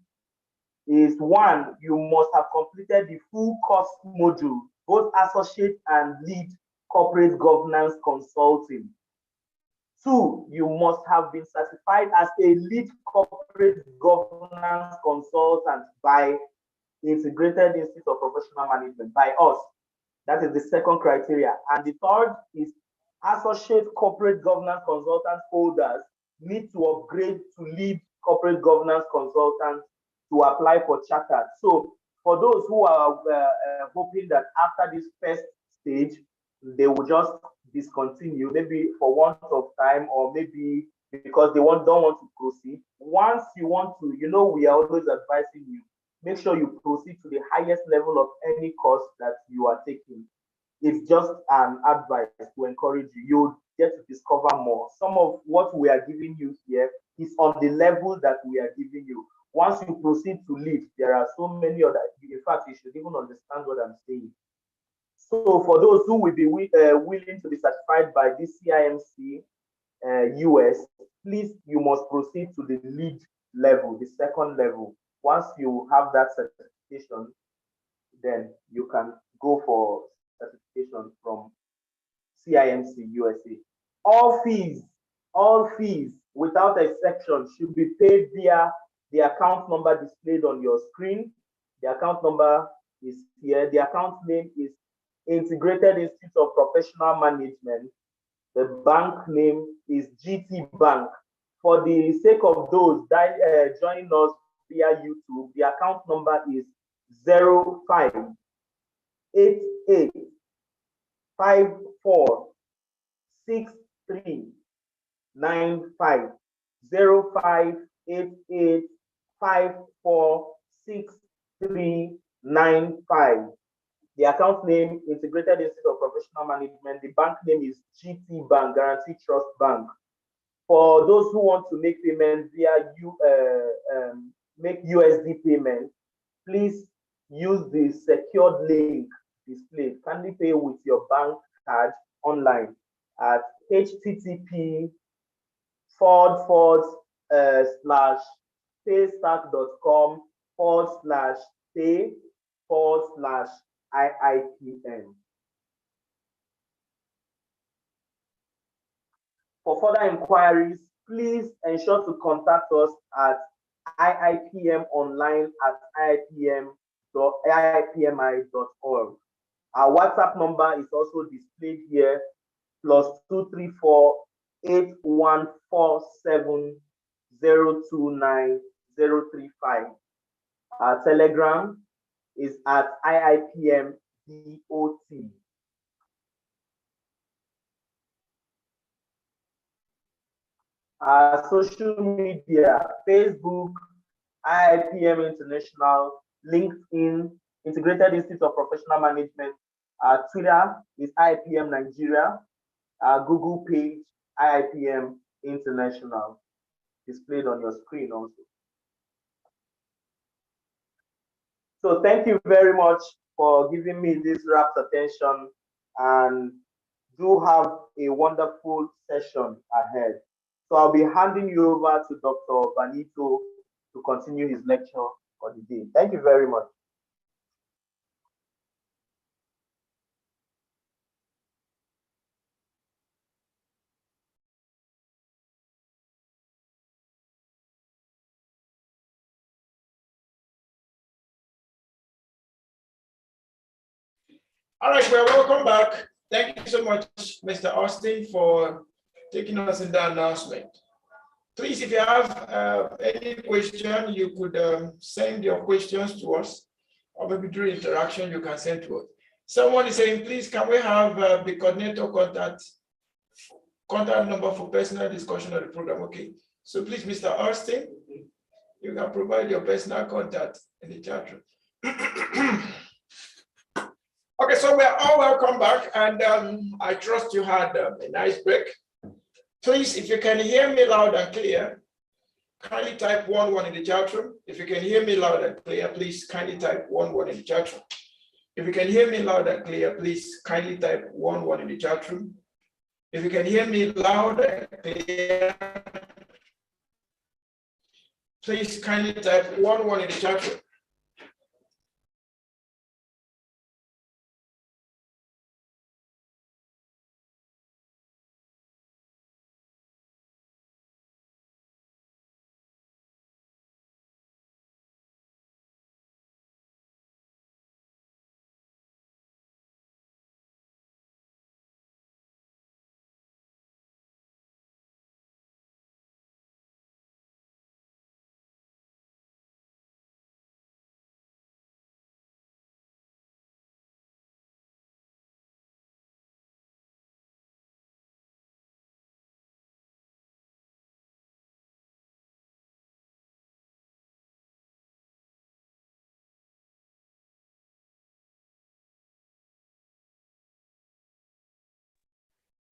is, one, you must have completed the full course module, both associate and lead corporate governance consulting. 2, you must have been certified as a lead corporate governance consultant by Integrated Institute of Professional Management, by us. That is the second criteria. And the third is associate corporate governance consultant holders need to upgrade to lead corporate governance consultant to apply for chartered. So for those who are hoping that after this first stage, they will just discontinue, maybe for want of time, or maybe because they don't want to proceed. Once you want to, we are always advising you, make sure you proceed to the highest level of any course that you are taking. It's just an advice to encourage you. You'll get to discover more. Some of what we are giving you here is on the level that we are giving you. Once you proceed to lead, there are so many other, in fact, you should even understand what I'm saying. So for those who will be willing to be certified by this CIMC US, please, you must proceed to the lead level, the second level. Once you have that certification, then you can go for certification from CIMC USA. All fees without exception should be paid via the account number displayed on your screen. The account number is here. The account name is Integrated Institute of Professional Management. The bank name is GT Bank. For the sake of those that joining us via YouTube, the account number is 0588546395. 0588546395. The account name, Integrated Institute of Professional Management. The bank name is GT Bank, Guarantee Trust Bank. For those who want to make payment via make USD payment, please use the secured link displayed. Kindly pay with your bank card online at http://paystack.com/pay/IIPM. For further inquiries, please ensure to contact us at iipm.iipmi.org. Our WhatsApp number is also displayed here, +234-8147-029-035. Our Telegram is at IIPM.dot. Our social media: Facebook, IIPM International, LinkedIn, Integrated Institute of Professional Management. Our Twitter is IIPM Nigeria. Our Google page, IIPM International, displayed on your screen also. So thank you very much for giving me this rapt attention, and do have a wonderful session ahead. So I'll be handing you over to Dr. Benito to continue his lecture for the day. Thank you very much. All right, well, welcome back. Thank you so much, Mr. Austin, for taking us in the announcement. Please, if you have any question, you could send your questions to us, or maybe during interaction, you can send to us. Someone is saying, please, can we have the coordinator contact number for personal discussion of the program? Okay, so please, Mr. Austin, you can provide your personal contact in the chat room. Okay, so we're all welcome back, and I trust you had a nice break. Please, if you can hear me loud and clear, kindly type 11 in the chat room. If you can hear me loud and clear, please kindly type 11 in the chat room. If you can hear me loud and clear, please kindly type 11 in the chat room. If you can hear me loud and clear, please kindly type 11 in the chat room.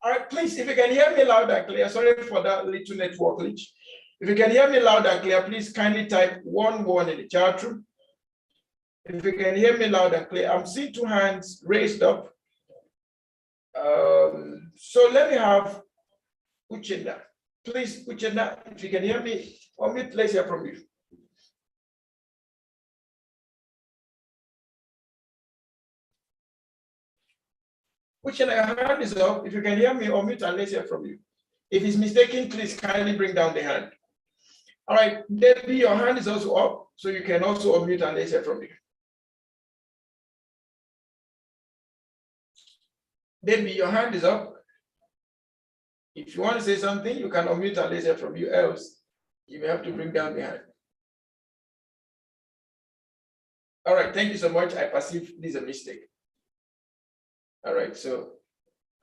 All right, please, if you can hear me loud and clear, sorry for that little network glitch. If you can hear me loud and clear, please kindly type 11 in the chat room. If you can hear me loud and clear, I'm seeing 2 hands raised up. So let me have Uchenna. Please, Uchenna, if you can hear me, or me, let's hear from you. Which your hand is up. If you can hear me, or mute and let's hear from you. If it's mistaken, please kindly bring down the hand. All right, Debbie, your hand is also up, so you can also unmute and let's hear from you. Debbie, your hand is up. If you want to say something, you can unmute and let's hear from you. Else, you may have to bring down the hand. All right, thank you so much. I perceive this is a mistake. All right, so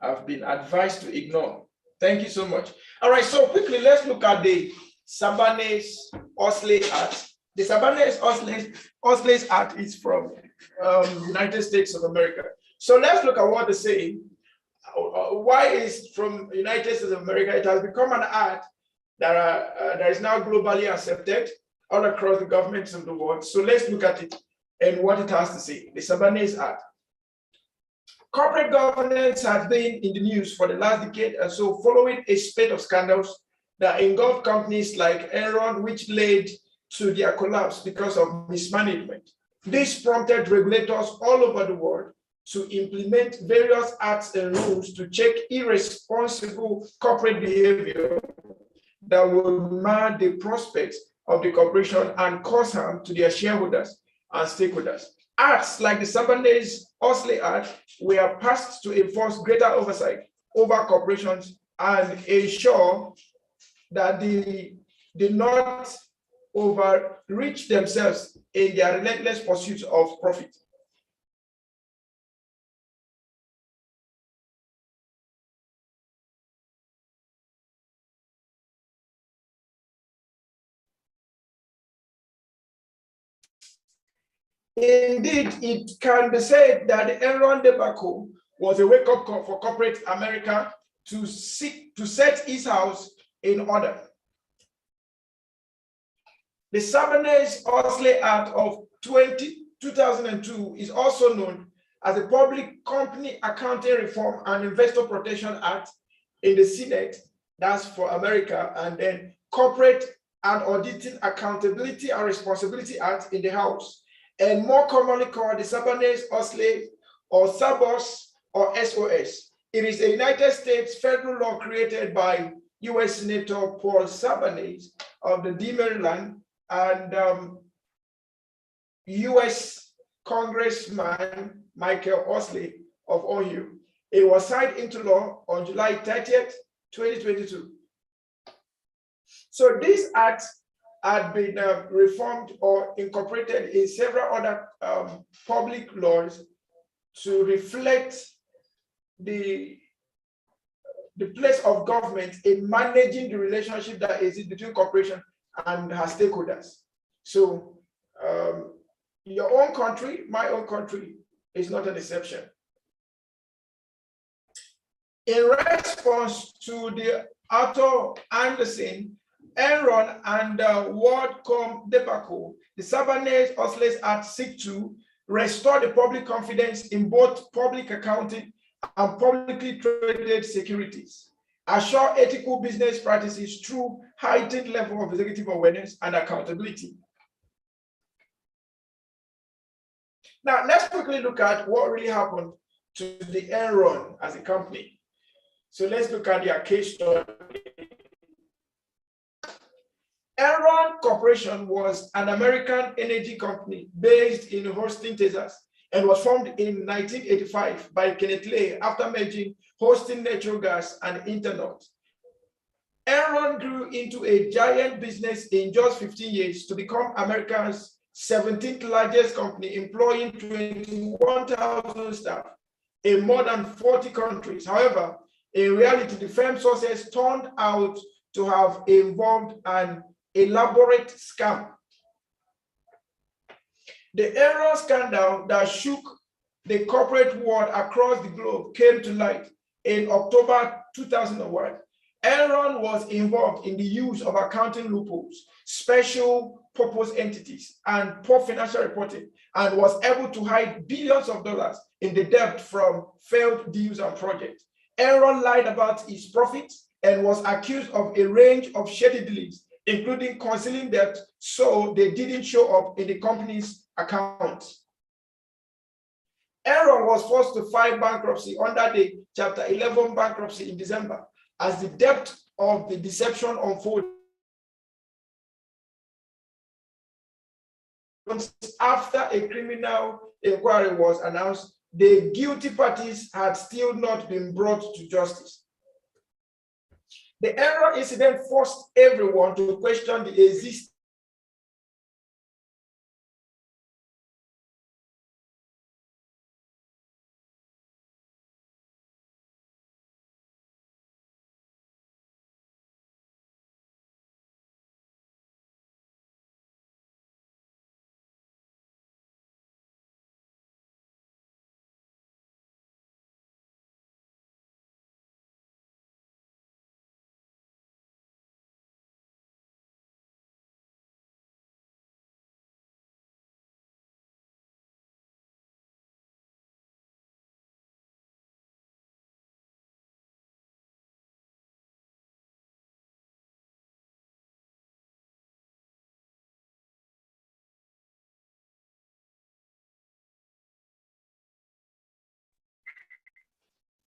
I've been advised to ignore. Thank you so much. All right, so quickly, let's look at the Sabanese-Osley Act. The Sabanese-Osley Act is from United States of America. So let's look at what they say. Why is from United States of America? It has become an act that is now globally accepted all across the governments of the world. So let's look at it and what it has to say. The Sabanese Act. Corporate governance has been in the news for the last decade, and so following a spate of scandals that engulfed companies like Enron, which led to their collapse because of mismanagement. This prompted regulators all over the world to implement various acts and rules to check irresponsible corporate behavior that would mar the prospects of the corporation and cause harm to their shareholders and stakeholders. Acts like the Sabanese-Osley Act were passed to enforce greater oversight over corporations and ensure that they did not overreach themselves in their relentless pursuit of profit. Indeed, it can be said that the Enron debacle was a wake-up call for corporate America to set its house in order. The Sabanese-Osley Act of 2002 is also known as the Public Company Accounting Reform and Investor Protection Act in the Senate, that's for America, and then Corporate and Auditing Accountability and Responsibility Act in the House, and more commonly called the Sabanese-Osley or SABOS or SOS. It is a United States federal law created by US Senator Paul Sabanese of the D. Maryland and US Congressman Michael Osley of Ohio. It was signed into law on July 30th, 2022. So this act had been reformed or incorporated in several other public laws to reflect the place of government in managing the relationship that exists between corporation and her stakeholders. So your own country, my own country, is not an exception. In response to the Arthur Andersen, Enron, and WorldCom debacle, the Sabanese-Osley Act seek to restore the public confidence in both public accounting and publicly traded securities, assure ethical business practices through heightened level of executive awareness and accountability. Now, let's quickly look at what really happened to the Enron as a company. So let's look at their case study. Enron Corporation was an American energy company based in Houston, Texas, and was formed in 1985 by Kenneth Lay after merging Houston Natural Gas and Internet. Enron grew into a giant business in just 15 years to become America's 17th largest company, employing 21,000 staff in more than 40 countries. However, in reality, the firm's success turned out to have involved an elaborate scam. The Enron scandal that shook the corporate world across the globe came to light in October 2001. Enron was involved in the use of accounting loopholes, special purpose entities, and poor financial reporting, and was able to hide billions of dollars in the debt from failed deals and projects. Enron lied about its profits and was accused of a range of shady dealings, including concealing debt so they didn't show up in the company's accounts. Aaron was forced to file bankruptcy under the Chapter 11 bankruptcy in December as the depth of the deception unfolded. After a criminal inquiry was announced, the guilty parties had still not been brought to justice. The Aaron incident forced everyone to question the existence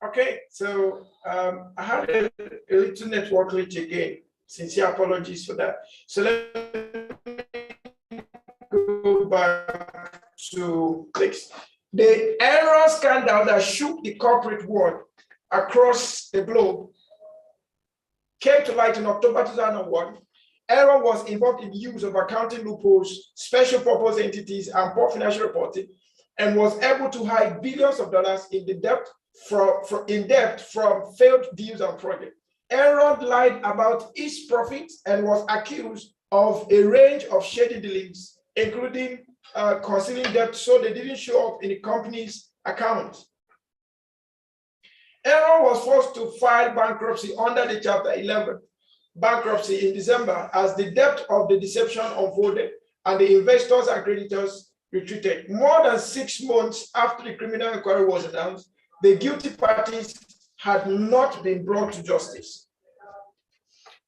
Okay, so I had a little network glitch again. Sincere apologies for that. So let me go back to this. The error scandal that shook the corporate world across the globe came to light in October 2001. Aaron was involved in the use of accounting loopholes, special purpose entities, and poor financial reporting, and was able to hide billions of dollars in the debt from failed deals and projects. Aaron lied about his profits and was accused of a range of shady dealings, including concealing debt so they didn't show up in the company's accounts. Aaron was forced to file bankruptcy under the Chapter 11 bankruptcy in December as the depth of the deception unfolded and the investors and creditors retreated. More than 6 months after the criminal inquiry was announced, the guilty parties had not been brought to justice.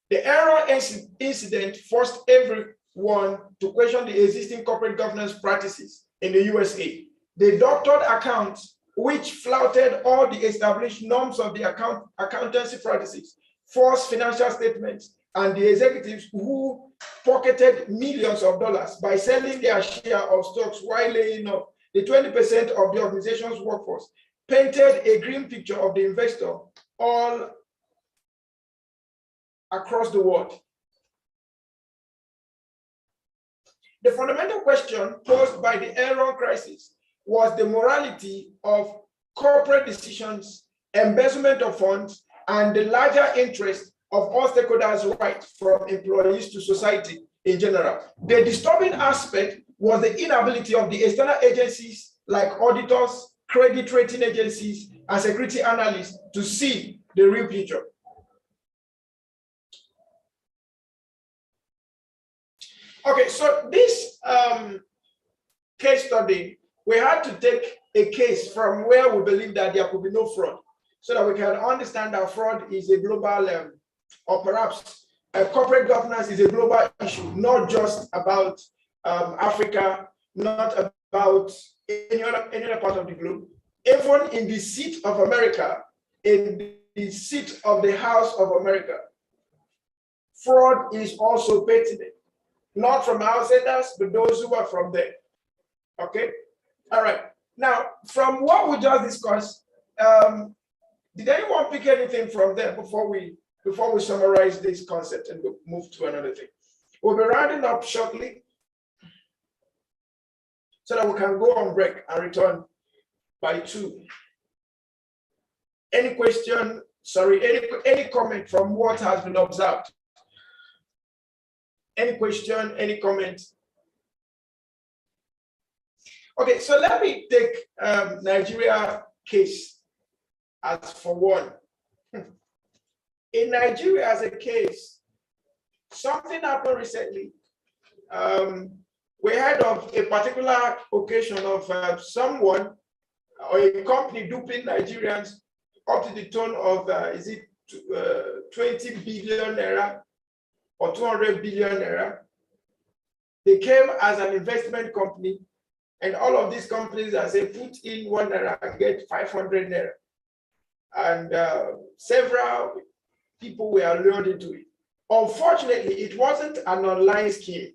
The Aaron incident forced everyone to question the existing corporate governance practices in the USA. The doctored accounts, which flouted all the established norms of the accountancy practices, false financial statements, and the executives who pocketed millions of dollars by selling their share of stocks while laying off the 20% of the organization's workforce, painted a grim picture of the investor all across the world. The fundamental question posed by the Aaron crisis was the morality of corporate decisions, embezzlement of funds, and the larger interest of all stakeholders' rights from employees to society in general. The disturbing aspect was the inability of the external agencies like auditors, credit rating agencies, and security analysts to see the real picture. Okay, so this case study, we had to take a case from where we believe that there could be no fraud, so that we can understand that fraud is a global, or perhaps corporate governance is a global issue, not just about Africa, not about any other part of the globe. Even in the seat of America, in the seat of the House of America, fraud is also pertinent, not from outsiders, but those who are from there. Okay, all right. Now, from what we just discussed, did anyone pick anything from there before we summarize this concept and move to another thing? We'll be rounding up shortly so that we can go on break and return by 2. Any question? Sorry, any comment from what has been observed? Any question? Any comment? Okay, so let me take Nigeria case as for one. In Nigeria as a case, something happened recently. We heard of a particular occasion of someone or a company duping Nigerians up to the tune of, is it 20 billion naira or 200 billion naira? They came as an investment company And all of these companies that say put in 1 naira and get 500 naira. And several people were lured into it. Unfortunately, it wasn't an online scheme.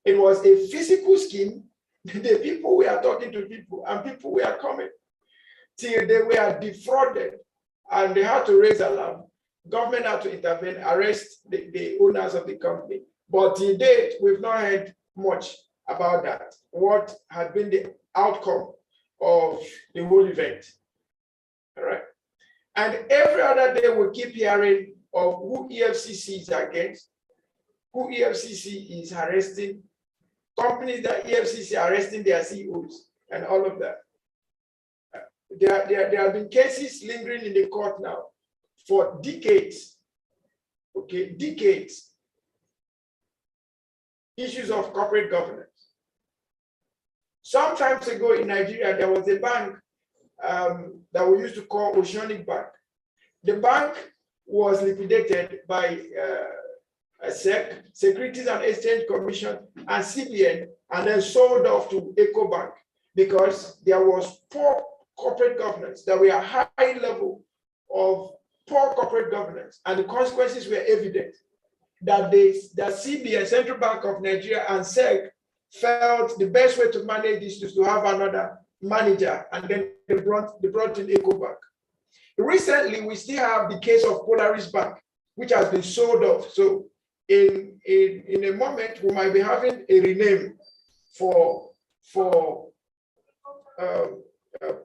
It was a physical scheme. The people were talking to people and people were coming till they were defrauded and they had to raise alarm. Government had to intervene, arrest the owners of the company. But to date, we've not heard much about that. What had been the outcome of the whole event? All right. And every other day we keep hearing of who EFCC is against, who EFCC is arresting, companies that EFCC are arresting their CEOs, and all of that. There have been cases lingering in the court now for decades. Okay, decades. Issues of corporate governance. Some time ago in Nigeria, there was a bank that we used to call Oceanic Bank. The bank was liquidated by SEC, Securities and Exchange Commission, and CBN, and then sold off to EcoBank because there was poor corporate governance. There were a high level of poor corporate governance, and the consequences were evident. That the CBN, Central Bank of Nigeria, and SEC felt the best way to manage this is to have another manager, and then they brought in EcoBank. Recently, we still have the case of Polaris Bank, which has been sold off. So in a moment, we might be having a rename for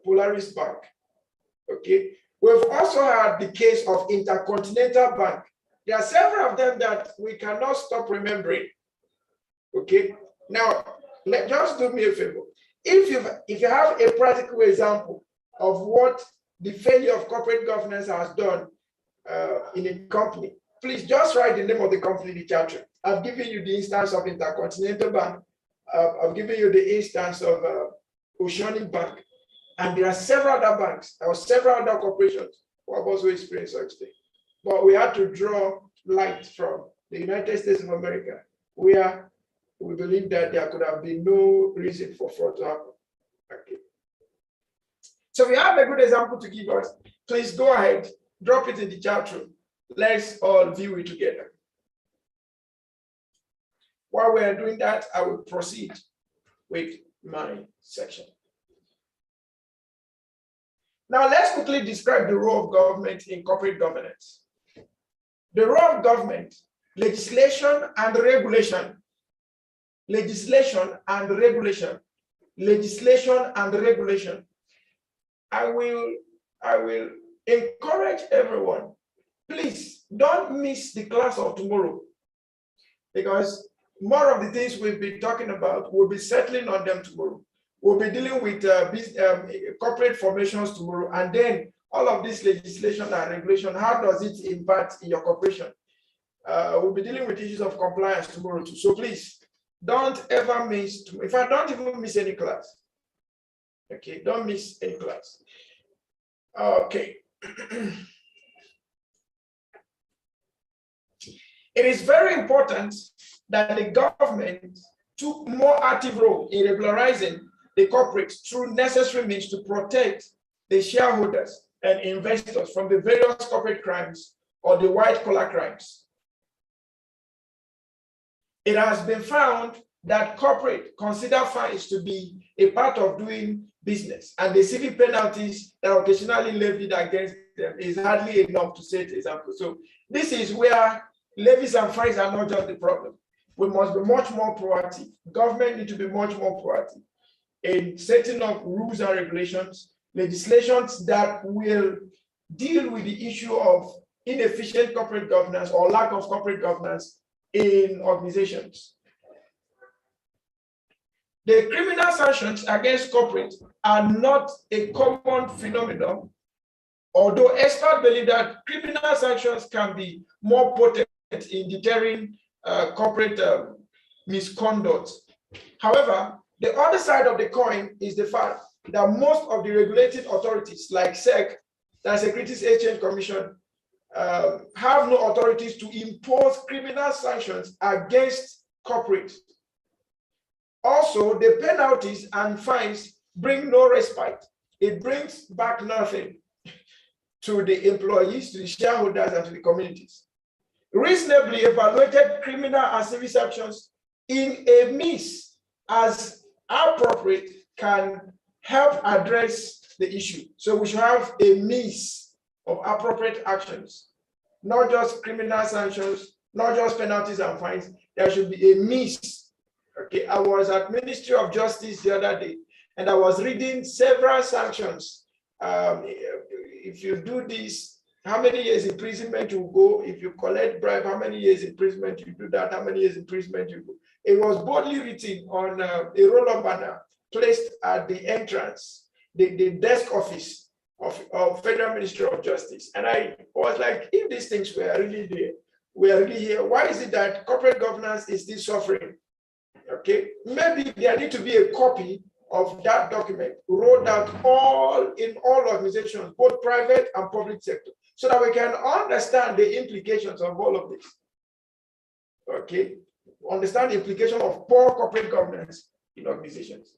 Polaris Bank. Okay. We've also had the case of Intercontinental Bank. There are several of them that we cannot stop remembering. Okay. Now, just do me a favor. If you have a practical example of what the failure of corporate governance has done in a company, please just write the name of the company in the chat room. I've given you the instance of Intercontinental Bank. I've given you the instance of Oceanic Bank. And there are several other banks, there were several other corporations who have also experienced such thing. But we had to draw light from the United States of America, where we believe that there could have been no reason for fraud to happen. Okay. So we have a good example to give us. Please go ahead, drop it in the chat room. Let's all view it together. While we're doing that, I will proceed with my section. Now, let's quickly describe the role of government in corporate governance. The role of government, legislation and regulation. Legislation and regulation. Legislation and regulation. I will encourage everyone, please don't miss the class of tomorrow, because more of the things we've been talking about, we'll be settling on them tomorrow. We'll be dealing with corporate formations tomorrow, and then all of this legislation and regulation, how does it impact in your corporation? We'll be dealing with issues of compliance tomorrow too. So please, don't ever miss, in fact, don't even miss any class. Okay, don't miss any class. Okay. It is very important that the government took more active role in regularizing the corporates through necessary means to protect the shareholders and investors from the various corporate crimes or the white-collar crimes. It has been found that corporate consider fines to be a part of doing business, and the civil penalties that are occasionally levied against them is hardly enough to set example. So this is where levies and fines are not just the problem. We must be much more proactive. Government need to be much more proactive in setting up rules and regulations, legislations that will deal with the issue of inefficient corporate governance or lack of corporate governance in organizations. The criminal sanctions against corporates are not a common phenomenon, although experts believe that criminal sanctions can be more potent in deterring corporate misconduct. However, the other side of the coin is the fact that most of the regulated authorities like SEC, the Securities Exchange Commission, have no authorities to impose criminal sanctions against corporates. Also, the penalties and fines bring no respite. It brings back nothing to the employees, to the shareholders, and to the communities. Reasonably evaluated criminal and civil sanctions in a mix as appropriate can help address the issue. So we should have a mix of appropriate actions, not just criminal sanctions, not just penalties and fines. There should be a mix. Okay, I was at Ministry of Justice the other day, and I was reading several sanctions. If you do this, how many years imprisonment you go? If you collect bribe, how many years imprisonment you do that? How many years imprisonment you go? It was boldly written on a roll-up banner placed at the entrance, the desk office of Federal Ministry of Justice. And I was like, if these things were really there, we are really here, why is it that corporate governance is still suffering? Okay, maybe there need to be a copy of that document rolled out in all organizations, both private and public sector, so that we can understand the implications of all of this. Okay, understand the implication of poor corporate governance in organizations.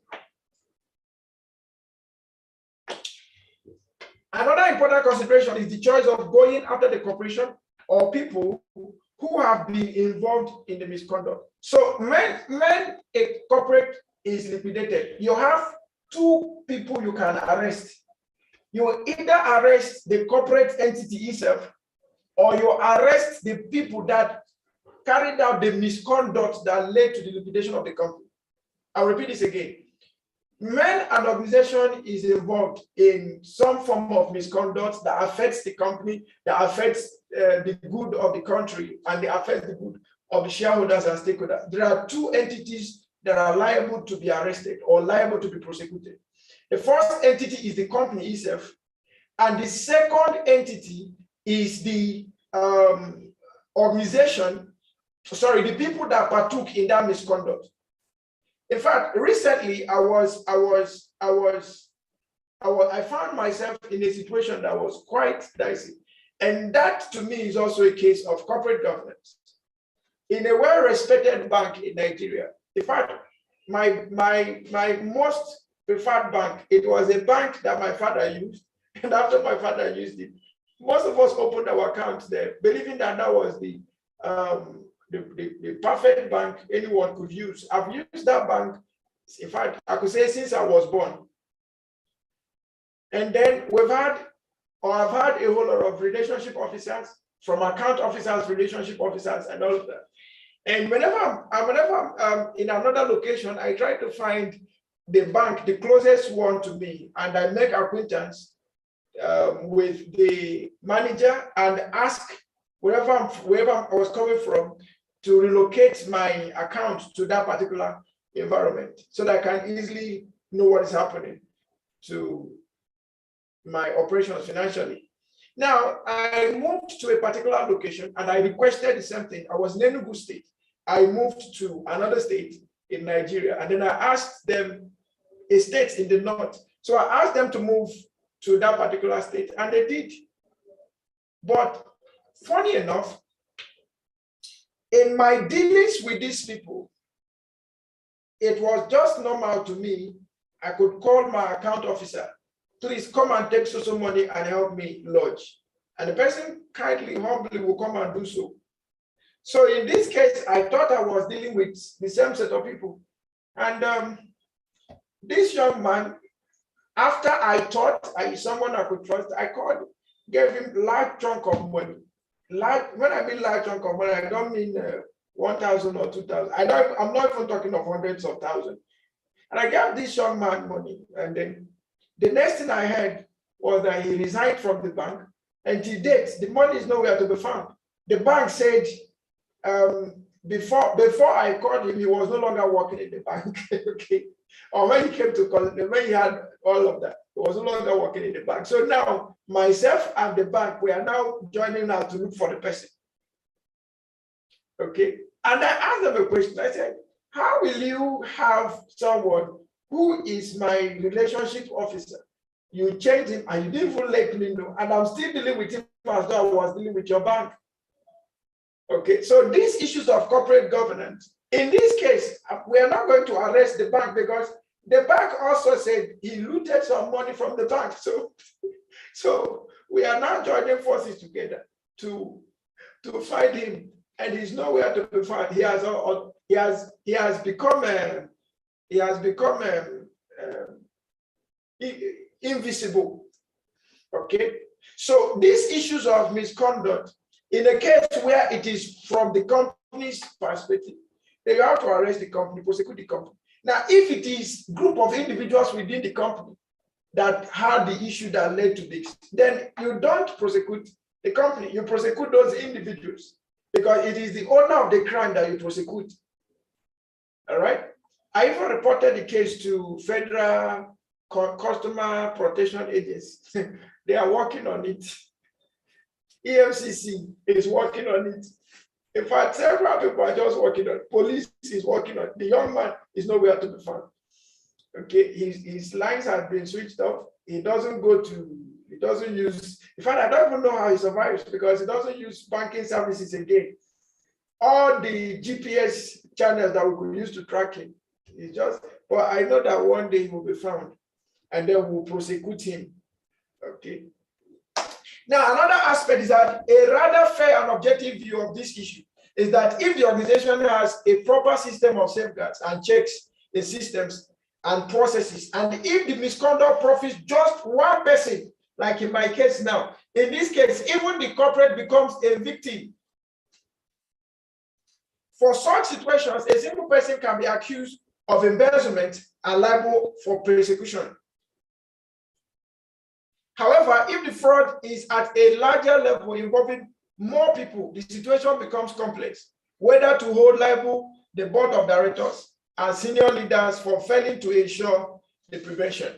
Another important consideration is the choice of going after the corporation or people who have been involved in the misconduct. So when a corporate is liquidated, you have two people you can arrest. You either arrest the corporate entity itself, or you arrest the people that carried out the misconduct that led to the liquidation of the company. I'll repeat this again. When an organization is involved in some form of misconduct that affects the company, that affects the good of the country, and that affects the good of the shareholders and stakeholders, there are two entities that are liable to be arrested or liable to be prosecuted. The first entity is the company itself, and the second entity is the organization, the people that partook in that misconduct. In fact, recently I found myself in a situation that was quite dicey, and that to me is also a case of corporate governance. In a well-respected bank in Nigeria, in fact, my most preferred bank, it was a bank that my father used, and after my father used it, most of us opened our accounts there, believing that that was the perfect bank anyone could use. I've used that bank, in fact, I could say since I was born. And then I've had a whole lot of relationship officers, from account officers, relationship officers, and all of that. And whenever I'm in another location, I try to find the bank, the closest one to me, and I make acquaintance with the manager and ask wherever I was coming from to relocate my account to that particular environment, so that I can easily know what is happening to my operations financially. Now, I moved to a particular location and I requested the same thing. I was in Enugu State. I moved to another state in Nigeria, and then I asked them a state in the north. So I asked them to move to that particular state, and they did. But funny enough, in my dealings with these people, it was just normal to me. I could call my account officer, please come and take so money and help me lodge. And the person kindly, humbly will come and do so. So in this case, I thought I was dealing with the same set of people. And this young man, after I thought someone I could trust, I called, gave him a large chunk of money. When I mean large chunk of money, I don't mean 1,000 or 2,000. I'm not even talking of hundreds of thousands. And I gave this young man money. And then the next thing I heard was that he resigned from the bank. And to date, the money is nowhere to be found. The bank said, before I called him, he was no longer working in the bank. Okay. Or when he came to college, when he had all of that, he was no longer working in the bank. So now myself and the bank, we are now joining now to look for the person. Okay. And I asked them a question. I said, how will you have someone who is my relationship officer? You change him and you didn't even let me know, and I'm still dealing with him as though I was dealing with your bank. Okay, so these issues of corporate governance In this case, we are not going to arrest the bank because the bank also said he looted some money from the bank. So we are now joining forces together to find him, and he's nowhere to be found. He has become invisible. Okay, so these issues of misconduct, in a case where it is from the company's perspective, they have to arrest the company, prosecute the company. Now, if it is group of individuals within the company that had the issue that led to this, then you don't prosecute the company, you prosecute those individuals, because it is the owner of the crime that you prosecute. All right. I even reported the case to Federal Customer Protection Agency. They are working on it. EFCC is working on it. In fact, several people are just working on it. Police is working on it. The young man is nowhere to be found. Okay, his lines have been switched off. He doesn't use, in fact, I don't even know how he survives because he doesn't use banking services again. All the GPS channels that we could use to track him, but I know that one day he will be found and then we'll prosecute him. Okay. Now, another aspect is that a rather fair and objective view of this issue is that if the organization has a proper system of safeguards and checks the systems and processes, and if the misconduct profits just one person, like in my case now, in this case, even the corporate becomes a victim. For such situations, a single person can be accused of embezzlement and liable for prosecution. However, if the fraud is at a larger level involving more people, the situation becomes complex, whether to hold liable the board of directors and senior leaders for failing to ensure the prevention.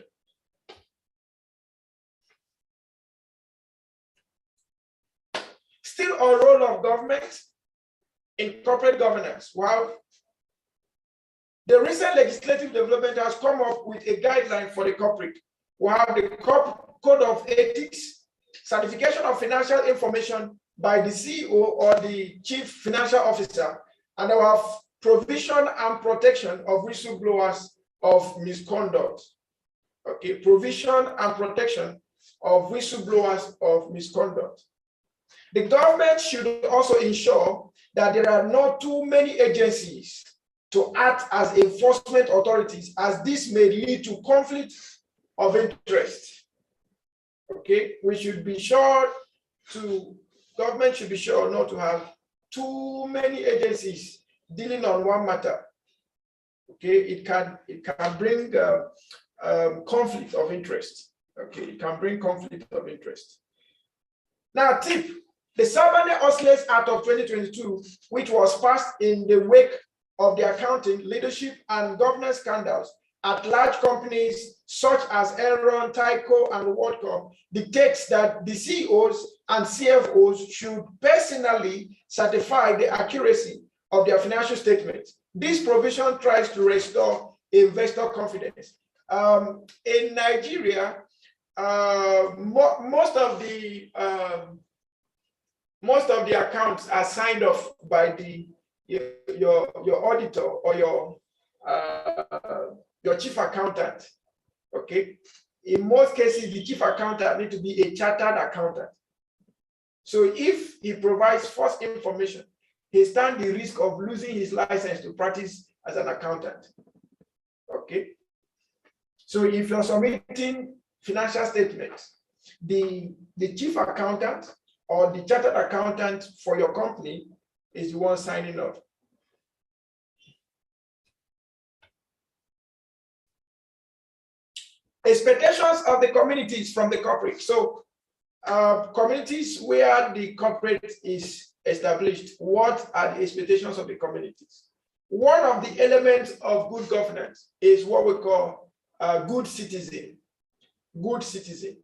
Still on role of government in corporate governance. Well, the recent legislative development has come up with a guideline for the corporate. We have the Code of Ethics, certification of financial information by the CEO or the Chief Financial Officer, and we have provision and protection of whistleblowers of misconduct. Okay, provision and protection of whistleblowers of misconduct. The government should also ensure that there are not too many agencies to act as enforcement authorities, as this may lead to conflict of interest. Okay, government should be sure not to have too many agencies dealing on one matter. Okay, it can bring conflict of interest. Okay, it can bring conflict of interest. Now, tip: the Sarbanes-Oxley Act of 2022, which was passed in the wake of the accounting, leadership, and governance scandals at large companies such as Enron, Tyco, and WorldCom, dictates that the CEOs and CFOs should personally certify the accuracy of their financial statements. This provision tries to restore investor confidence. In Nigeria, most of the accounts are signed off by your auditor or your chief accountant. Okay, in most cases, the chief accountant needs to be a chartered accountant. So if he provides false information, he stands the risk of losing his license to practice as an accountant. Okay, so if you're submitting financial statements, the chief accountant or the chartered accountant for your company is the one signing off. Expectations of the communities from the corporate. So communities where the corporate is established, what are the expectations of the communities? One of the elements of good governance is what we call good citizen. Good citizen.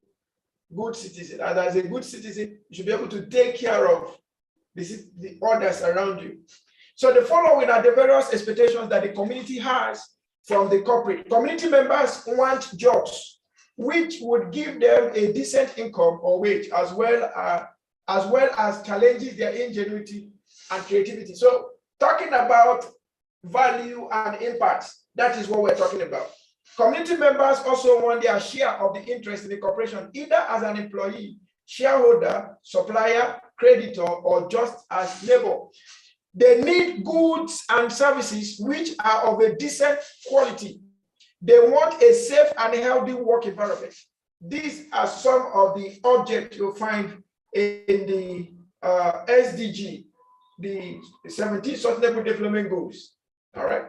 Good citizen. And as a good citizen, you should be able to take care of the others around you. So the following are the various expectations that the community has from the corporate. Community members want jobs which would give them a decent income or wage, as well as challenges their ingenuity and creativity. So talking about value, and impact. That is what we're talking about. Community members also want their share of the interest in the corporation, either as an employee, shareholder, supplier, creditor, or just as neighbor. They need goods and services which are of a decent quality. They want a safe and healthy work environment. These are some of the objects you'll find in the SDG, the 17 Sustainable Development Goals. All right.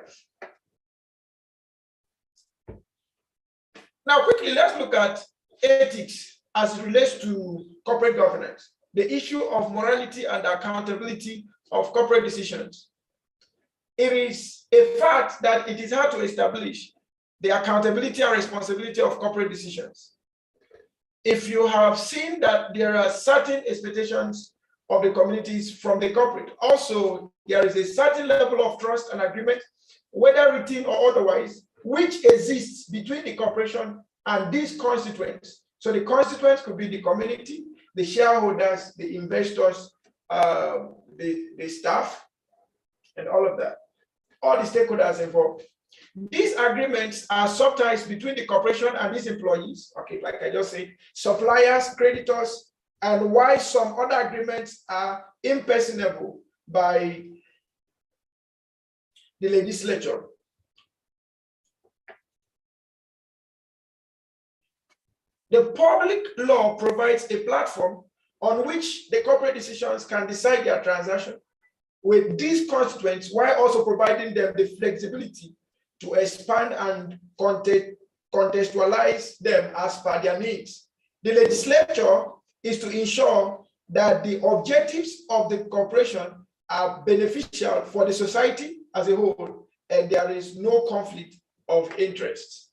Now, quickly, let's look at ethics as it relates to corporate governance, the issue of morality and accountability of corporate decisions. It is a fact that it is hard to establish the accountability and responsibility of corporate decisions. If you have seen that there are certain expectations of the communities from the corporate, also there is a certain level of trust and agreement, whether written or otherwise, which exists between the corporation and these constituents. So the constituents could be the community, the shareholders, the investors, the staff, and all of that, all the stakeholders involved. These agreements are sometimes between the corporation and its employees, okay, like I just said, suppliers, creditors, and why some other agreements are impersonable by the legislature. The public law provides a platform on which the corporate decisions can decide their transaction with these constituents, while also providing them the flexibility to expand and contextualize them as per their needs. The legislature is to ensure that the objectives of the corporation are beneficial for the society as a whole, and there is no conflict of interest.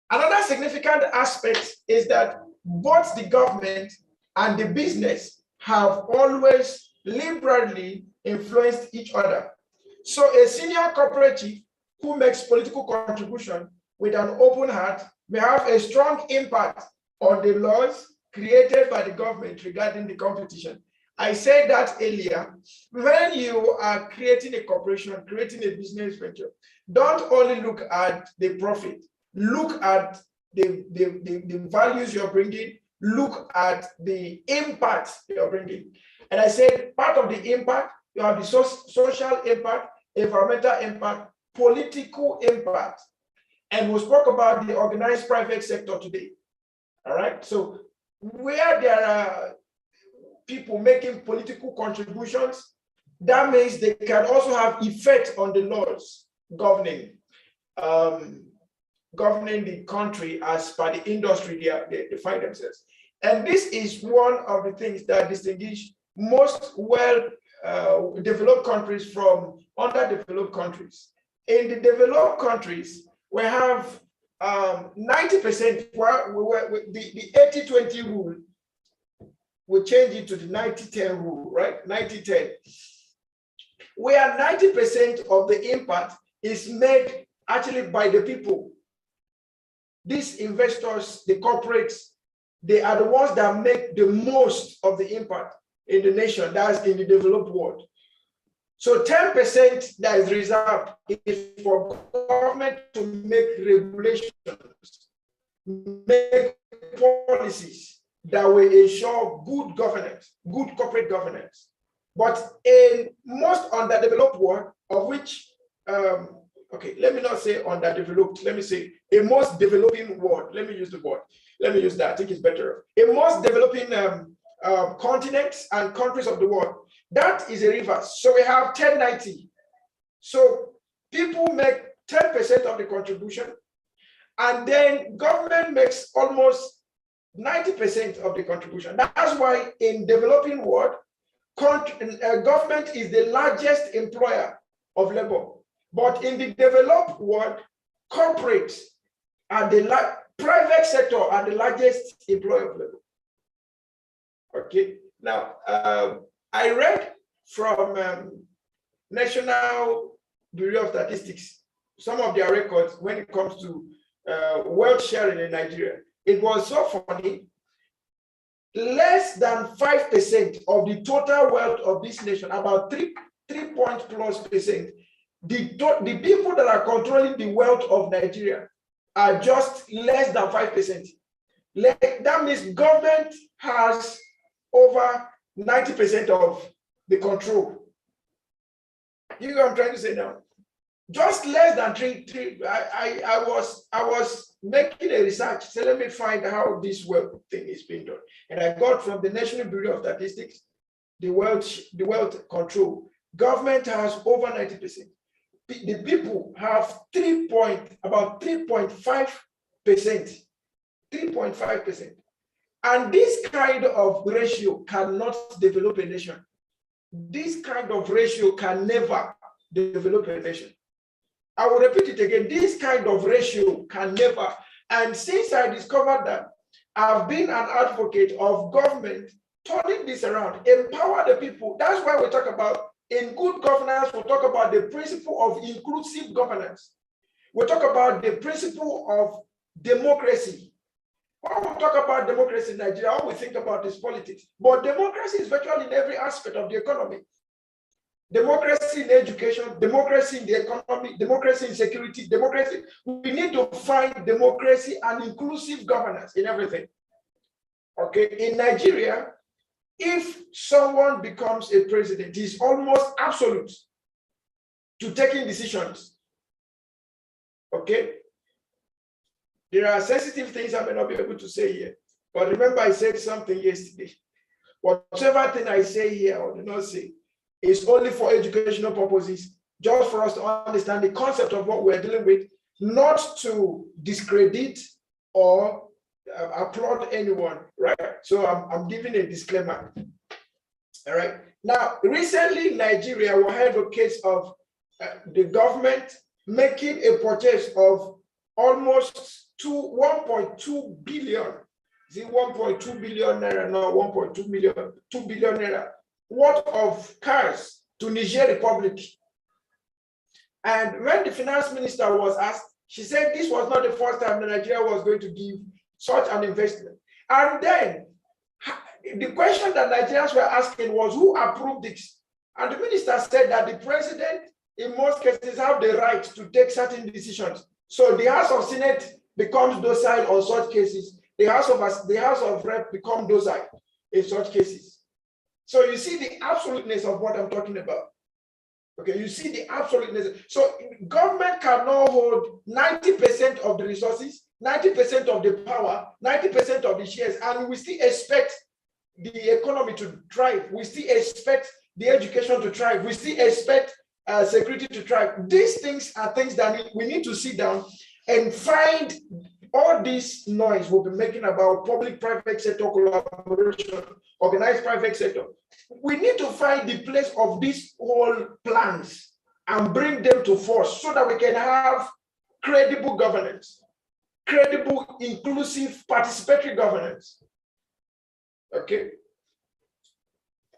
Another significant aspect is that both the government and the business have always liberally influenced each other. So a senior corporate chief who makes political contribution with an open heart may have a strong impact on the laws created by the government regarding the competition. I said that earlier. When you are creating a corporation, creating a business venture, don't only look at the profit. Look at the values you're bringing, look at the impact you're bringing. And I said part of the impact, you have the social impact, environmental impact, political impact. And we spoke about the organized private sector today. All right. So where there are people making political contributions, that means they can also have effect on the laws governing the country as per the industry they find themselves. And this is one of the things that distinguish most well-developed countries from underdeveloped countries. In the developed countries, we have 90%, the 80-20 rule, we change it to the 90-10 rule, right? 90-10. Where 90% of the impact is made actually by the people. These investors, the corporates, they are the ones that make the most of the impact in the nation, that's in the developed world. So 10% that is reserved is for government to make regulations, make policies that will ensure good governance, good corporate governance. But in most underdeveloped world, of which okay, let me not say underdeveloped, let me say a most developing world. Let me use the word. Let me use that. I think it's better. A most developing continents and countries of the world. That is a reverse. So we have 1090. So people make 10% of the contribution, and then government makes almost 90% of the contribution. That's why in developing world, government is the largest employer of labor. But in the developed world, corporates are the private sector are the largest employer of labor. Okay. Now, I read from National Bureau of Statistics some of their records when it comes to wealth sharing in Nigeria. It was so funny. Less than 5% of the total wealth of this nation, about 3+ the people that are controlling the wealth of Nigeria are just less than 5%. That means government has over 90% of the control. You know what I'm trying to say now? Just less than three. I was making a research, so let me find how this wealth thing is being done. And I got from the National Bureau of Statistics, the wealth control. Government has over 90%. The people have about 3.5%. 3.5%. And this kind of ratio cannot develop a nation. This kind of ratio can never develop a nation. I will repeat it again. This kind of ratio can never. And since I discovered that, I've been an advocate of government turning this around, empower the people. That's why we talk about, in good governance, we talk about the principle of inclusive governance. We talk about the principle of democracy. When we talk about democracy in Nigeria, all we think about is politics. But democracy is virtually in every aspect of the economy. Democracy in education, democracy in the economy, democracy in security, democracy. We need to find democracy and inclusive governance in everything. Okay, in Nigeria, if someone becomes a president, he's almost absolute to taking decisions. Okay, there are sensitive things I may not be able to say here, but remember I said something yesterday. Whatever thing I say here or do not say is only for educational purposes, just for us to understand the concept of what we're dealing with, not to discredit or applaud anyone, right? So I'm giving a disclaimer. All right. Now, recently in Nigeria, we had a case of the government making a purchase of almost 1.2 billion. Is it 1.2 billion naira? No, 1.2 million, 2 billion naira worth of cars to Niger Republic. And when the finance minister was asked, she said this was not the first time that Nigeria was going to give such an investment. And then the question that Nigerians were asking was, who approved this? And the minister said that the president, in most cases, have the right to take certain decisions. So the House of Senate becomes docile on such cases. The House of Rep become docile in such cases. So you see the absoluteness of what I'm talking about. Okay, you see the absoluteness. So government cannot hold 90% of the resources, 90% of the power, 90% of the shares, and we still expect the economy to thrive. We still expect the education to thrive. We still expect security to thrive. These things are things that we need to sit down and find. All this noise we'll be making about public-private sector collaboration, organized private sector. We need to find the place of these whole plans and bring them to force so that we can have credible governance, credible, inclusive, participatory governance. Okay.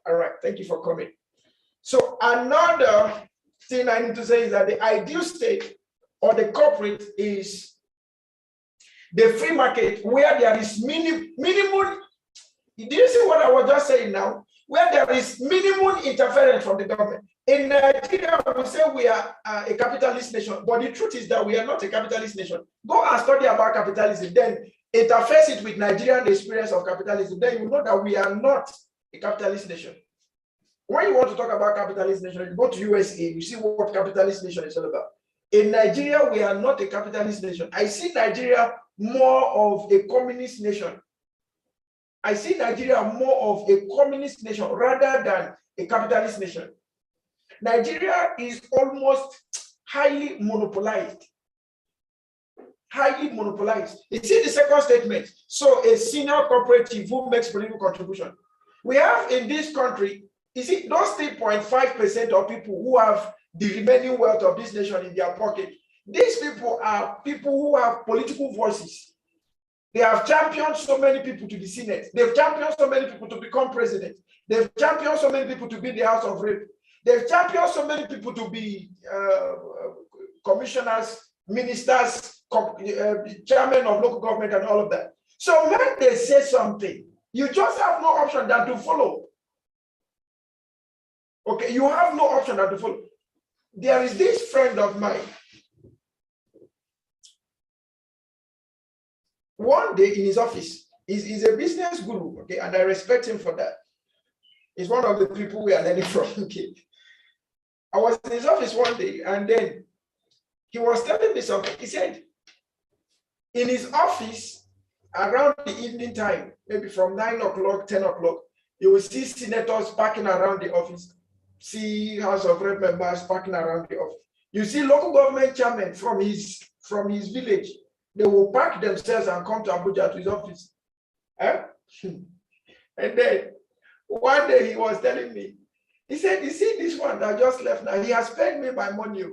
All right. Thank you for coming. So another thing I need to say is that the ideal state or the corporate is the free market where there is minimal. Do you see what I was just saying now? Where there is minimal interference from the government. In Nigeria, we say we are a capitalist nation, but the truth is that we are not a capitalist nation. Go and study about capitalism, then interface it with Nigerian experience of capitalism, then you know that we are not a capitalist nation. When you want to talk about capitalist nation, you go to USA, you see what capitalist nation is all about. In Nigeria, we are not a capitalist nation. I see Nigeria more of a communist nation. I see Nigeria more of a communist nation rather than a capitalist nation. Nigeria is almost highly monopolized. Highly monopolized. You see the second statement. So a senior cooperative who makes political contribution. We have in this country, you see, those 3.5% of people who have the remaining wealth of this nation in their pocket. These people are people who have political voices. They have championed so many people to the Senate. They've championed so many people to become president. They've championed so many people to be in the House of Rep. They've championed so many people to be commissioners, ministers, chairman of local government and all of that. So when they say something, you just have no option than to follow. Okay, you have no option than to follow. There is this friend of mine. One day in his office, he's a business guru, okay, and I respect him for that. He's one of the people we are learning from. Okay. I was in his office one day, and then he was telling me something. He said, in his office, around the evening time, maybe from 9 o'clock, 10 o'clock, you will see senators parking around the office, see House of Rep members parking around the office. You see local government chairman from his village, they will park themselves and come to Abuja to his office. Eh? And then one day he was telling me, he said, you see this one that just left now, he has paid me my money.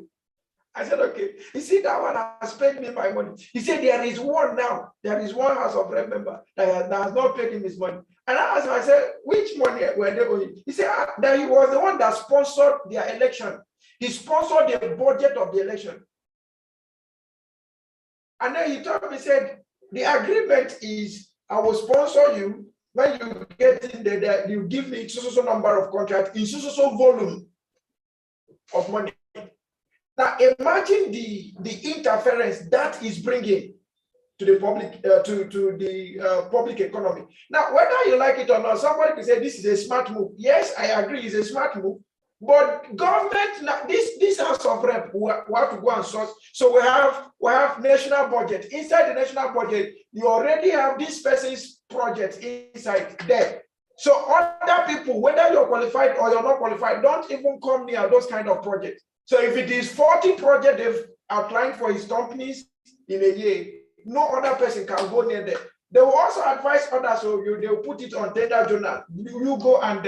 I said, okay. You see that one has paid me my money. He said, there is one now. There is one House of Rep member that has not paid him his money. And I asked him, I said, which money were they owing? He said, that he was the one that sponsored their election. He sponsored the budget of the election. And then he told me, he said, the agreement is, I will sponsor you. When you get in there, you give me so number of contracts in so volume of money. Now imagine the interference that is bringing to the public public economy. Now, whether you like it or not, somebody can say this is a smart move. Yes, I agree, it's a smart move. But government, now this House of Rep, we have to go and source. So we have national budget. Inside the national budget, you already have this person's project inside there. So other people, whether you're qualified or you're not qualified, don't even come near those kind of projects. So if it is 40 projects they've outlined for his companies in a year, no other person can go near them. They will also advise others, so they'll put it on tender journal. You go and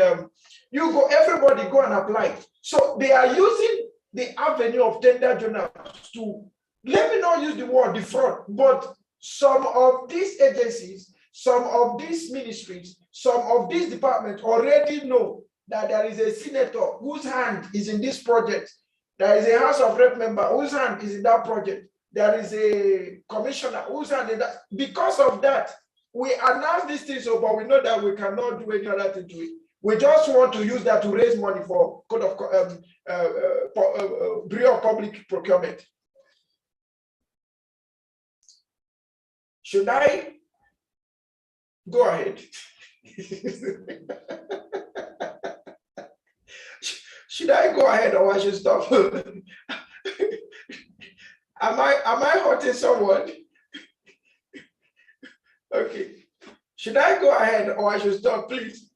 everybody go and apply. So they are using the avenue of tender journals to, let me not use the word defraud, but some of these agencies, some of these ministries, some of these departments already know that there is a senator whose hand is in this project. There is a House of Rep member whose hand is in that project. There is a commissioner whose hand in that. Because of that, we announce these things, but we know that we cannot do any other thing to it. We just want to use that to raise money for Bureau of Public Procurement. Should I go ahead? Should I go ahead or I should stop? Am I hurting someone? Okay. Should I go ahead or I should stop, please?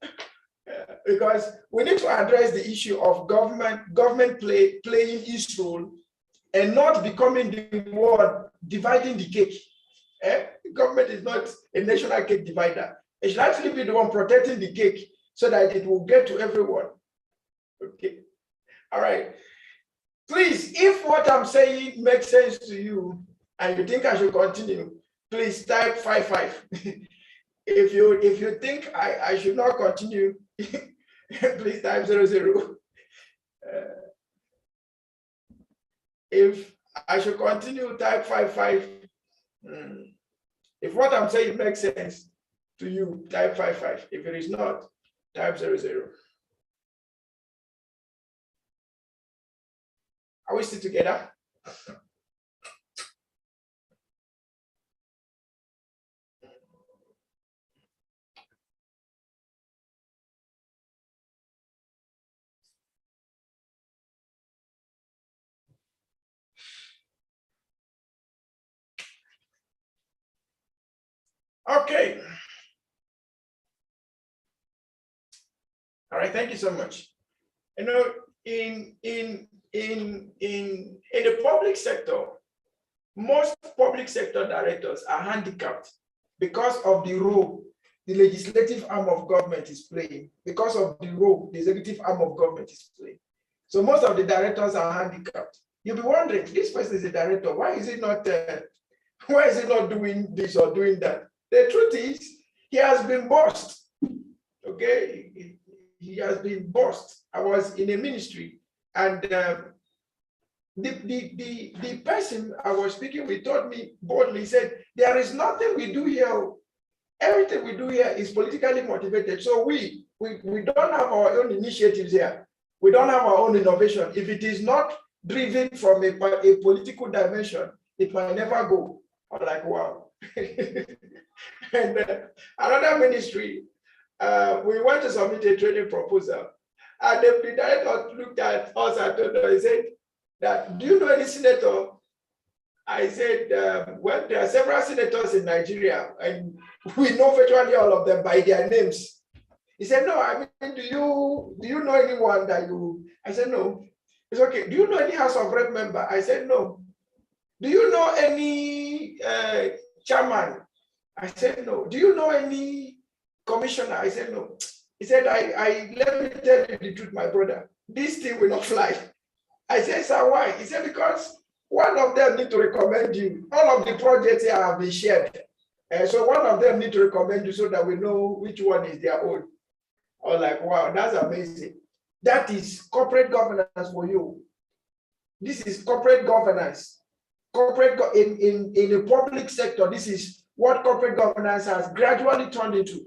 Because we need to address the issue of government playing its role and not becoming the one dividing the cake. Government is not a national cake divider. It should actually be the one protecting the cake so that it will get to everyone. Okay. All right. Please, if what I'm saying makes sense to you and you think I should continue, please type 55. If you think I should not continue, please type 00. If I should continue, type 55. If what I'm saying makes sense to you, type 55. If it is not, type 00. Are we still together? Okay. All right, thank you so much. You know, in the public sector, most public sector directors are handicapped because of the role the legislative arm of government is playing, because of the role the executive arm of government is playing. So most of the directors are handicapped. You'll be wondering, this person is a director, why is he not doing this or doing that? The truth is, he has been bossed. Okay, he has been bossed. I was in a ministry, and the person I was speaking with told me boldly, he said, there is nothing we do here. Everything we do here is politically motivated. So we don't have our own initiatives here. We don't have our own innovation. If it is not driven from a political dimension, it might never go. I'm like, wow. And another ministry, we went to submit a training proposal. And the director looked at us and told us, he said, that, do you know any senator? I said, well, there are several senators in Nigeria, and we know virtually all of them by their names. He said, no, I mean, do you know anyone that you? I said, no. It's okay. Do you know any House of Rep member? I said, no. Do you know any chairman? I said, no. Do you know any commissioner? I said, no. He said, let me tell you the truth, my brother. This thing will not fly. I said, sir, why? He said, because one of them need to recommend you. All of the projects here have been shared. So one of them need to recommend you so that we know which one is their own. I was like, wow, that's amazing. That is corporate governance for you. This is corporate governance. In the public sector, this is what corporate governance has gradually turned into.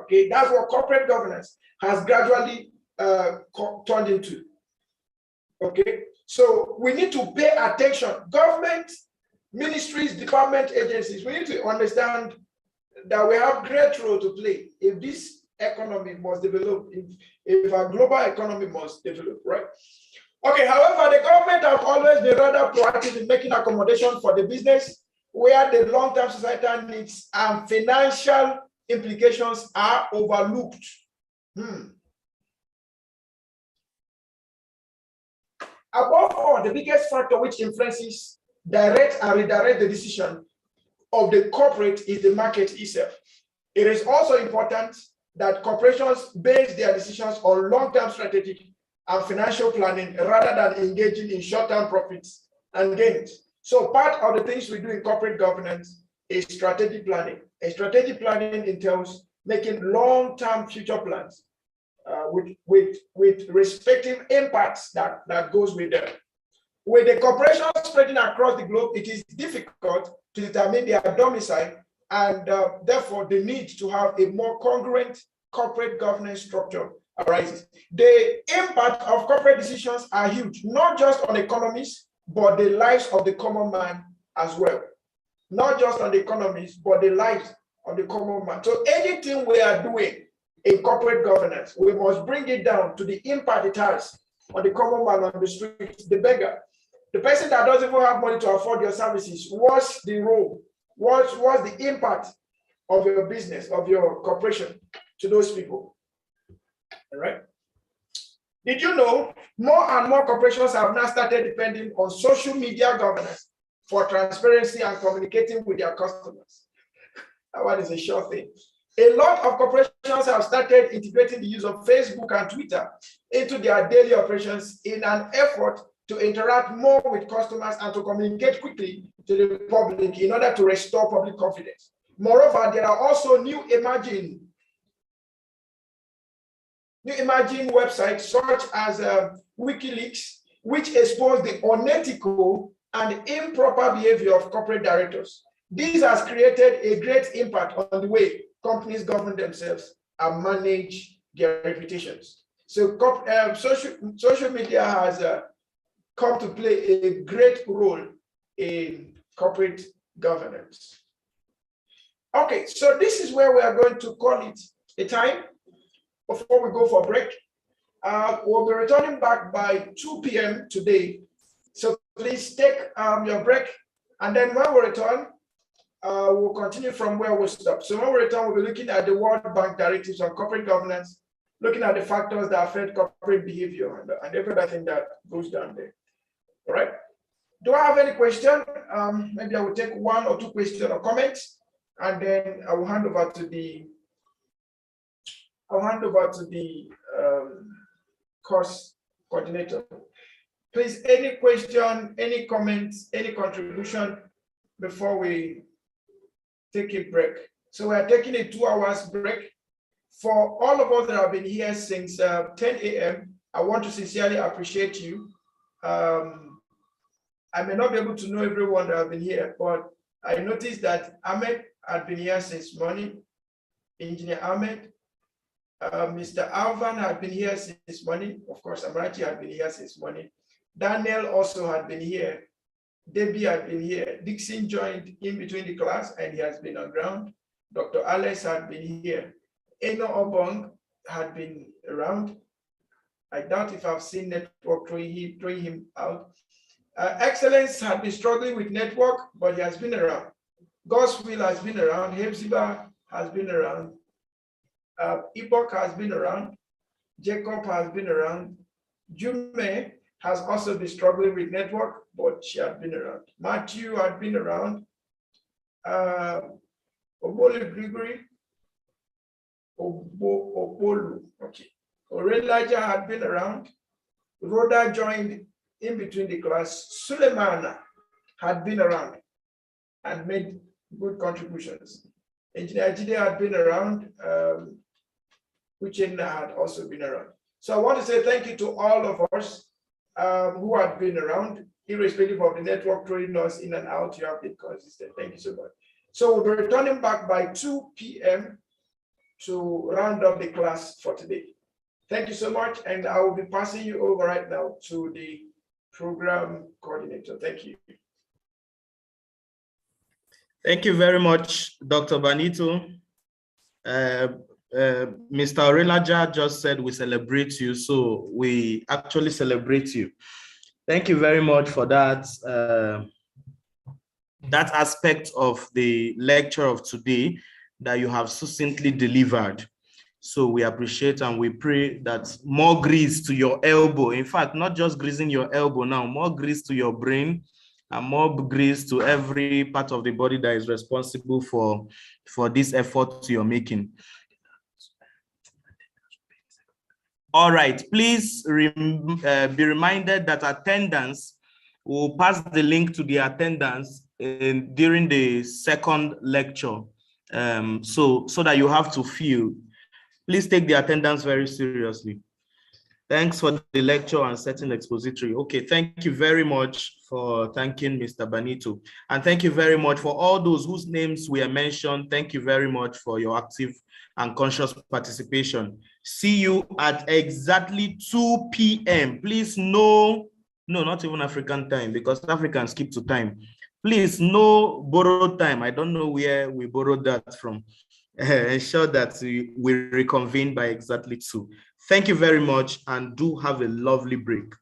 Okay, that's what corporate governance has gradually turned into. Okay, so we need to pay attention. Government, ministries, department, agencies, we need to understand that we have great role to play if this economy must develop, if our global economy must develop, right? Okay, however, the government have always been rather proactive in making accommodation for the business where the long-term societal needs and financial implications are overlooked. Above all, the biggest factor which influences, direct and redirect the decision of the corporate is the market itself. It is also important that corporations base their decisions on long-term strategic and financial planning rather than engaging in short-term profits and gains. So part of the things we do in corporate governance is strategic planning. And strategic planning entails making long-term future plans with respective impacts that goes with them. With the corporations spreading across the globe, it is difficult to determine their domicile and therefore the need to have a more congruent corporate governance structure arises. The impact of corporate decisions are huge, not just on economies, but the lives of the common man as well. Not just on the economies, but the lives of the common man. So anything we are doing in corporate governance, we must bring it down to the impact it has on the common man on the street, the beggar, the person that doesn't even have money to afford your services. What's the role? What's the impact of your business, of your corporation to those people? All right. Did you know more and more corporations have now started depending on social media governance for transparency and communicating with their customers? That one is a sure thing. A lot of corporations have started integrating the use of Facebook and Twitter into their daily operations in an effort to interact more with customers and to communicate quickly to the public in order to restore public confidence. Moreover, there are also new emerging websites such as WikiLeaks, which expose the unethical and improper behavior of corporate directors. This has created a great impact on the way companies govern themselves and manage their reputations. So social media has come to play a great role in corporate governance. Okay, so this is where we are going to call it a time before we go for break. We'll be returning back by 2 p.m. today. So please take your break. And then when we return, we'll continue from where we stop. So when we return, we'll be looking at the World Bank directives on corporate governance, looking at the factors that affect corporate behavior and everything that goes down there. All right. Do I have any question? Maybe I will take one or two questions or comments, and then I will hand over to the course coordinator. Please, any question, any comments, any contribution before we take a break. So we are taking a 2 hours break. For all of us that have been here since 10 a.m., I want to sincerely appreciate you. I may not be able to know everyone that have been here, but I noticed that Ahmed had been here since morning. Engineer Ahmed, Mr. Alvan had been here since morning. Of course, Amarachi had been here since morning. Daniel also had been here. Debbie had been here. Dixon joined in between the class and he has been on ground. Dr. Alex had been here. Eno Obong had been around. I doubt if I've seen network throwing him out. Excellence had been struggling with network, but he has been around. God's will has been around. Hepzibah has been around. Epok has been around. Jacob has been around. Jume has also been struggling with network, but she had been around. Matthew had been around. Obolu Gregory. Obolu, okay. Orelaja had been around. Rhoda joined in between the class. Suleiman had been around and made good contributions. Engineer Jide had been around. Uchenna had also been around. So I want to say thank you to all of us who have been around, irrespective of the network throwing us in and out. You have been consistent. Thank you so much. So we'll be returning back by 2 p.m. to round up the class for today. Thank you so much. And I will be passing you over right now to the program coordinator. Thank you. Thank you very much, Dr. Banito. Mr. Orelaja just said we celebrate you, so we actually celebrate you. Thank you very much for that. That aspect of the lecture of today that you have succinctly delivered. So we appreciate and we pray that more grease to your elbow. In fact, not just greasing your elbow now, more grease to your brain and more grease to every part of the body that is responsible for this effort you're making. All right, please be reminded that attendance, will pass the link to the attendance during the second lecture, so that you have to fill. Please take the attendance very seriously. Thanks for the lecture and setting expository. Okay, thank you very much for thanking Mr. Banito. And thank you very much for all those whose names were mentioned. Thank you very much for your active and conscious participation. See you at exactly 2 p.m. Please, no, not even African time, because Africans keep to time. Please, no borrowed time. I don't know where we borrowed that from. Ensure that we reconvene by exactly 2. Thank you very much and do have a lovely break.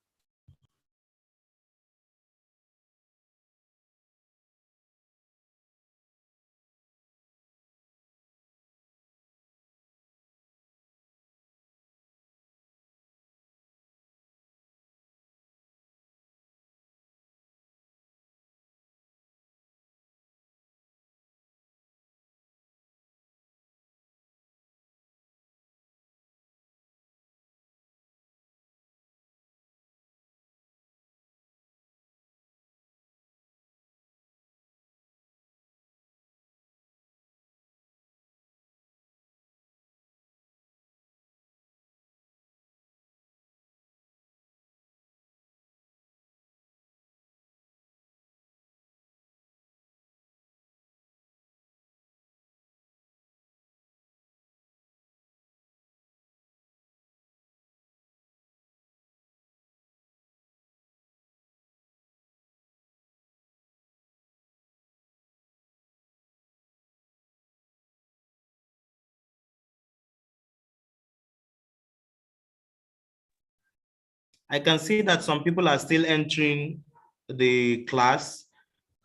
I can see that some people are still entering the class.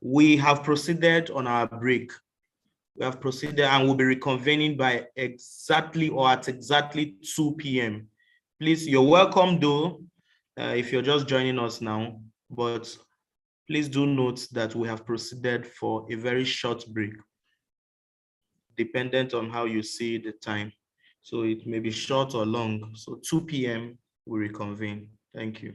We have proceeded on our break. We have proceeded and we'll be reconvening by exactly or at exactly 2 p.m. Please, you're welcome though, if you're just joining us now, but please do note that we have proceeded for a very short break, dependent on how you see the time. So it may be short or long. So 2 p.m. we reconvene. Thank you.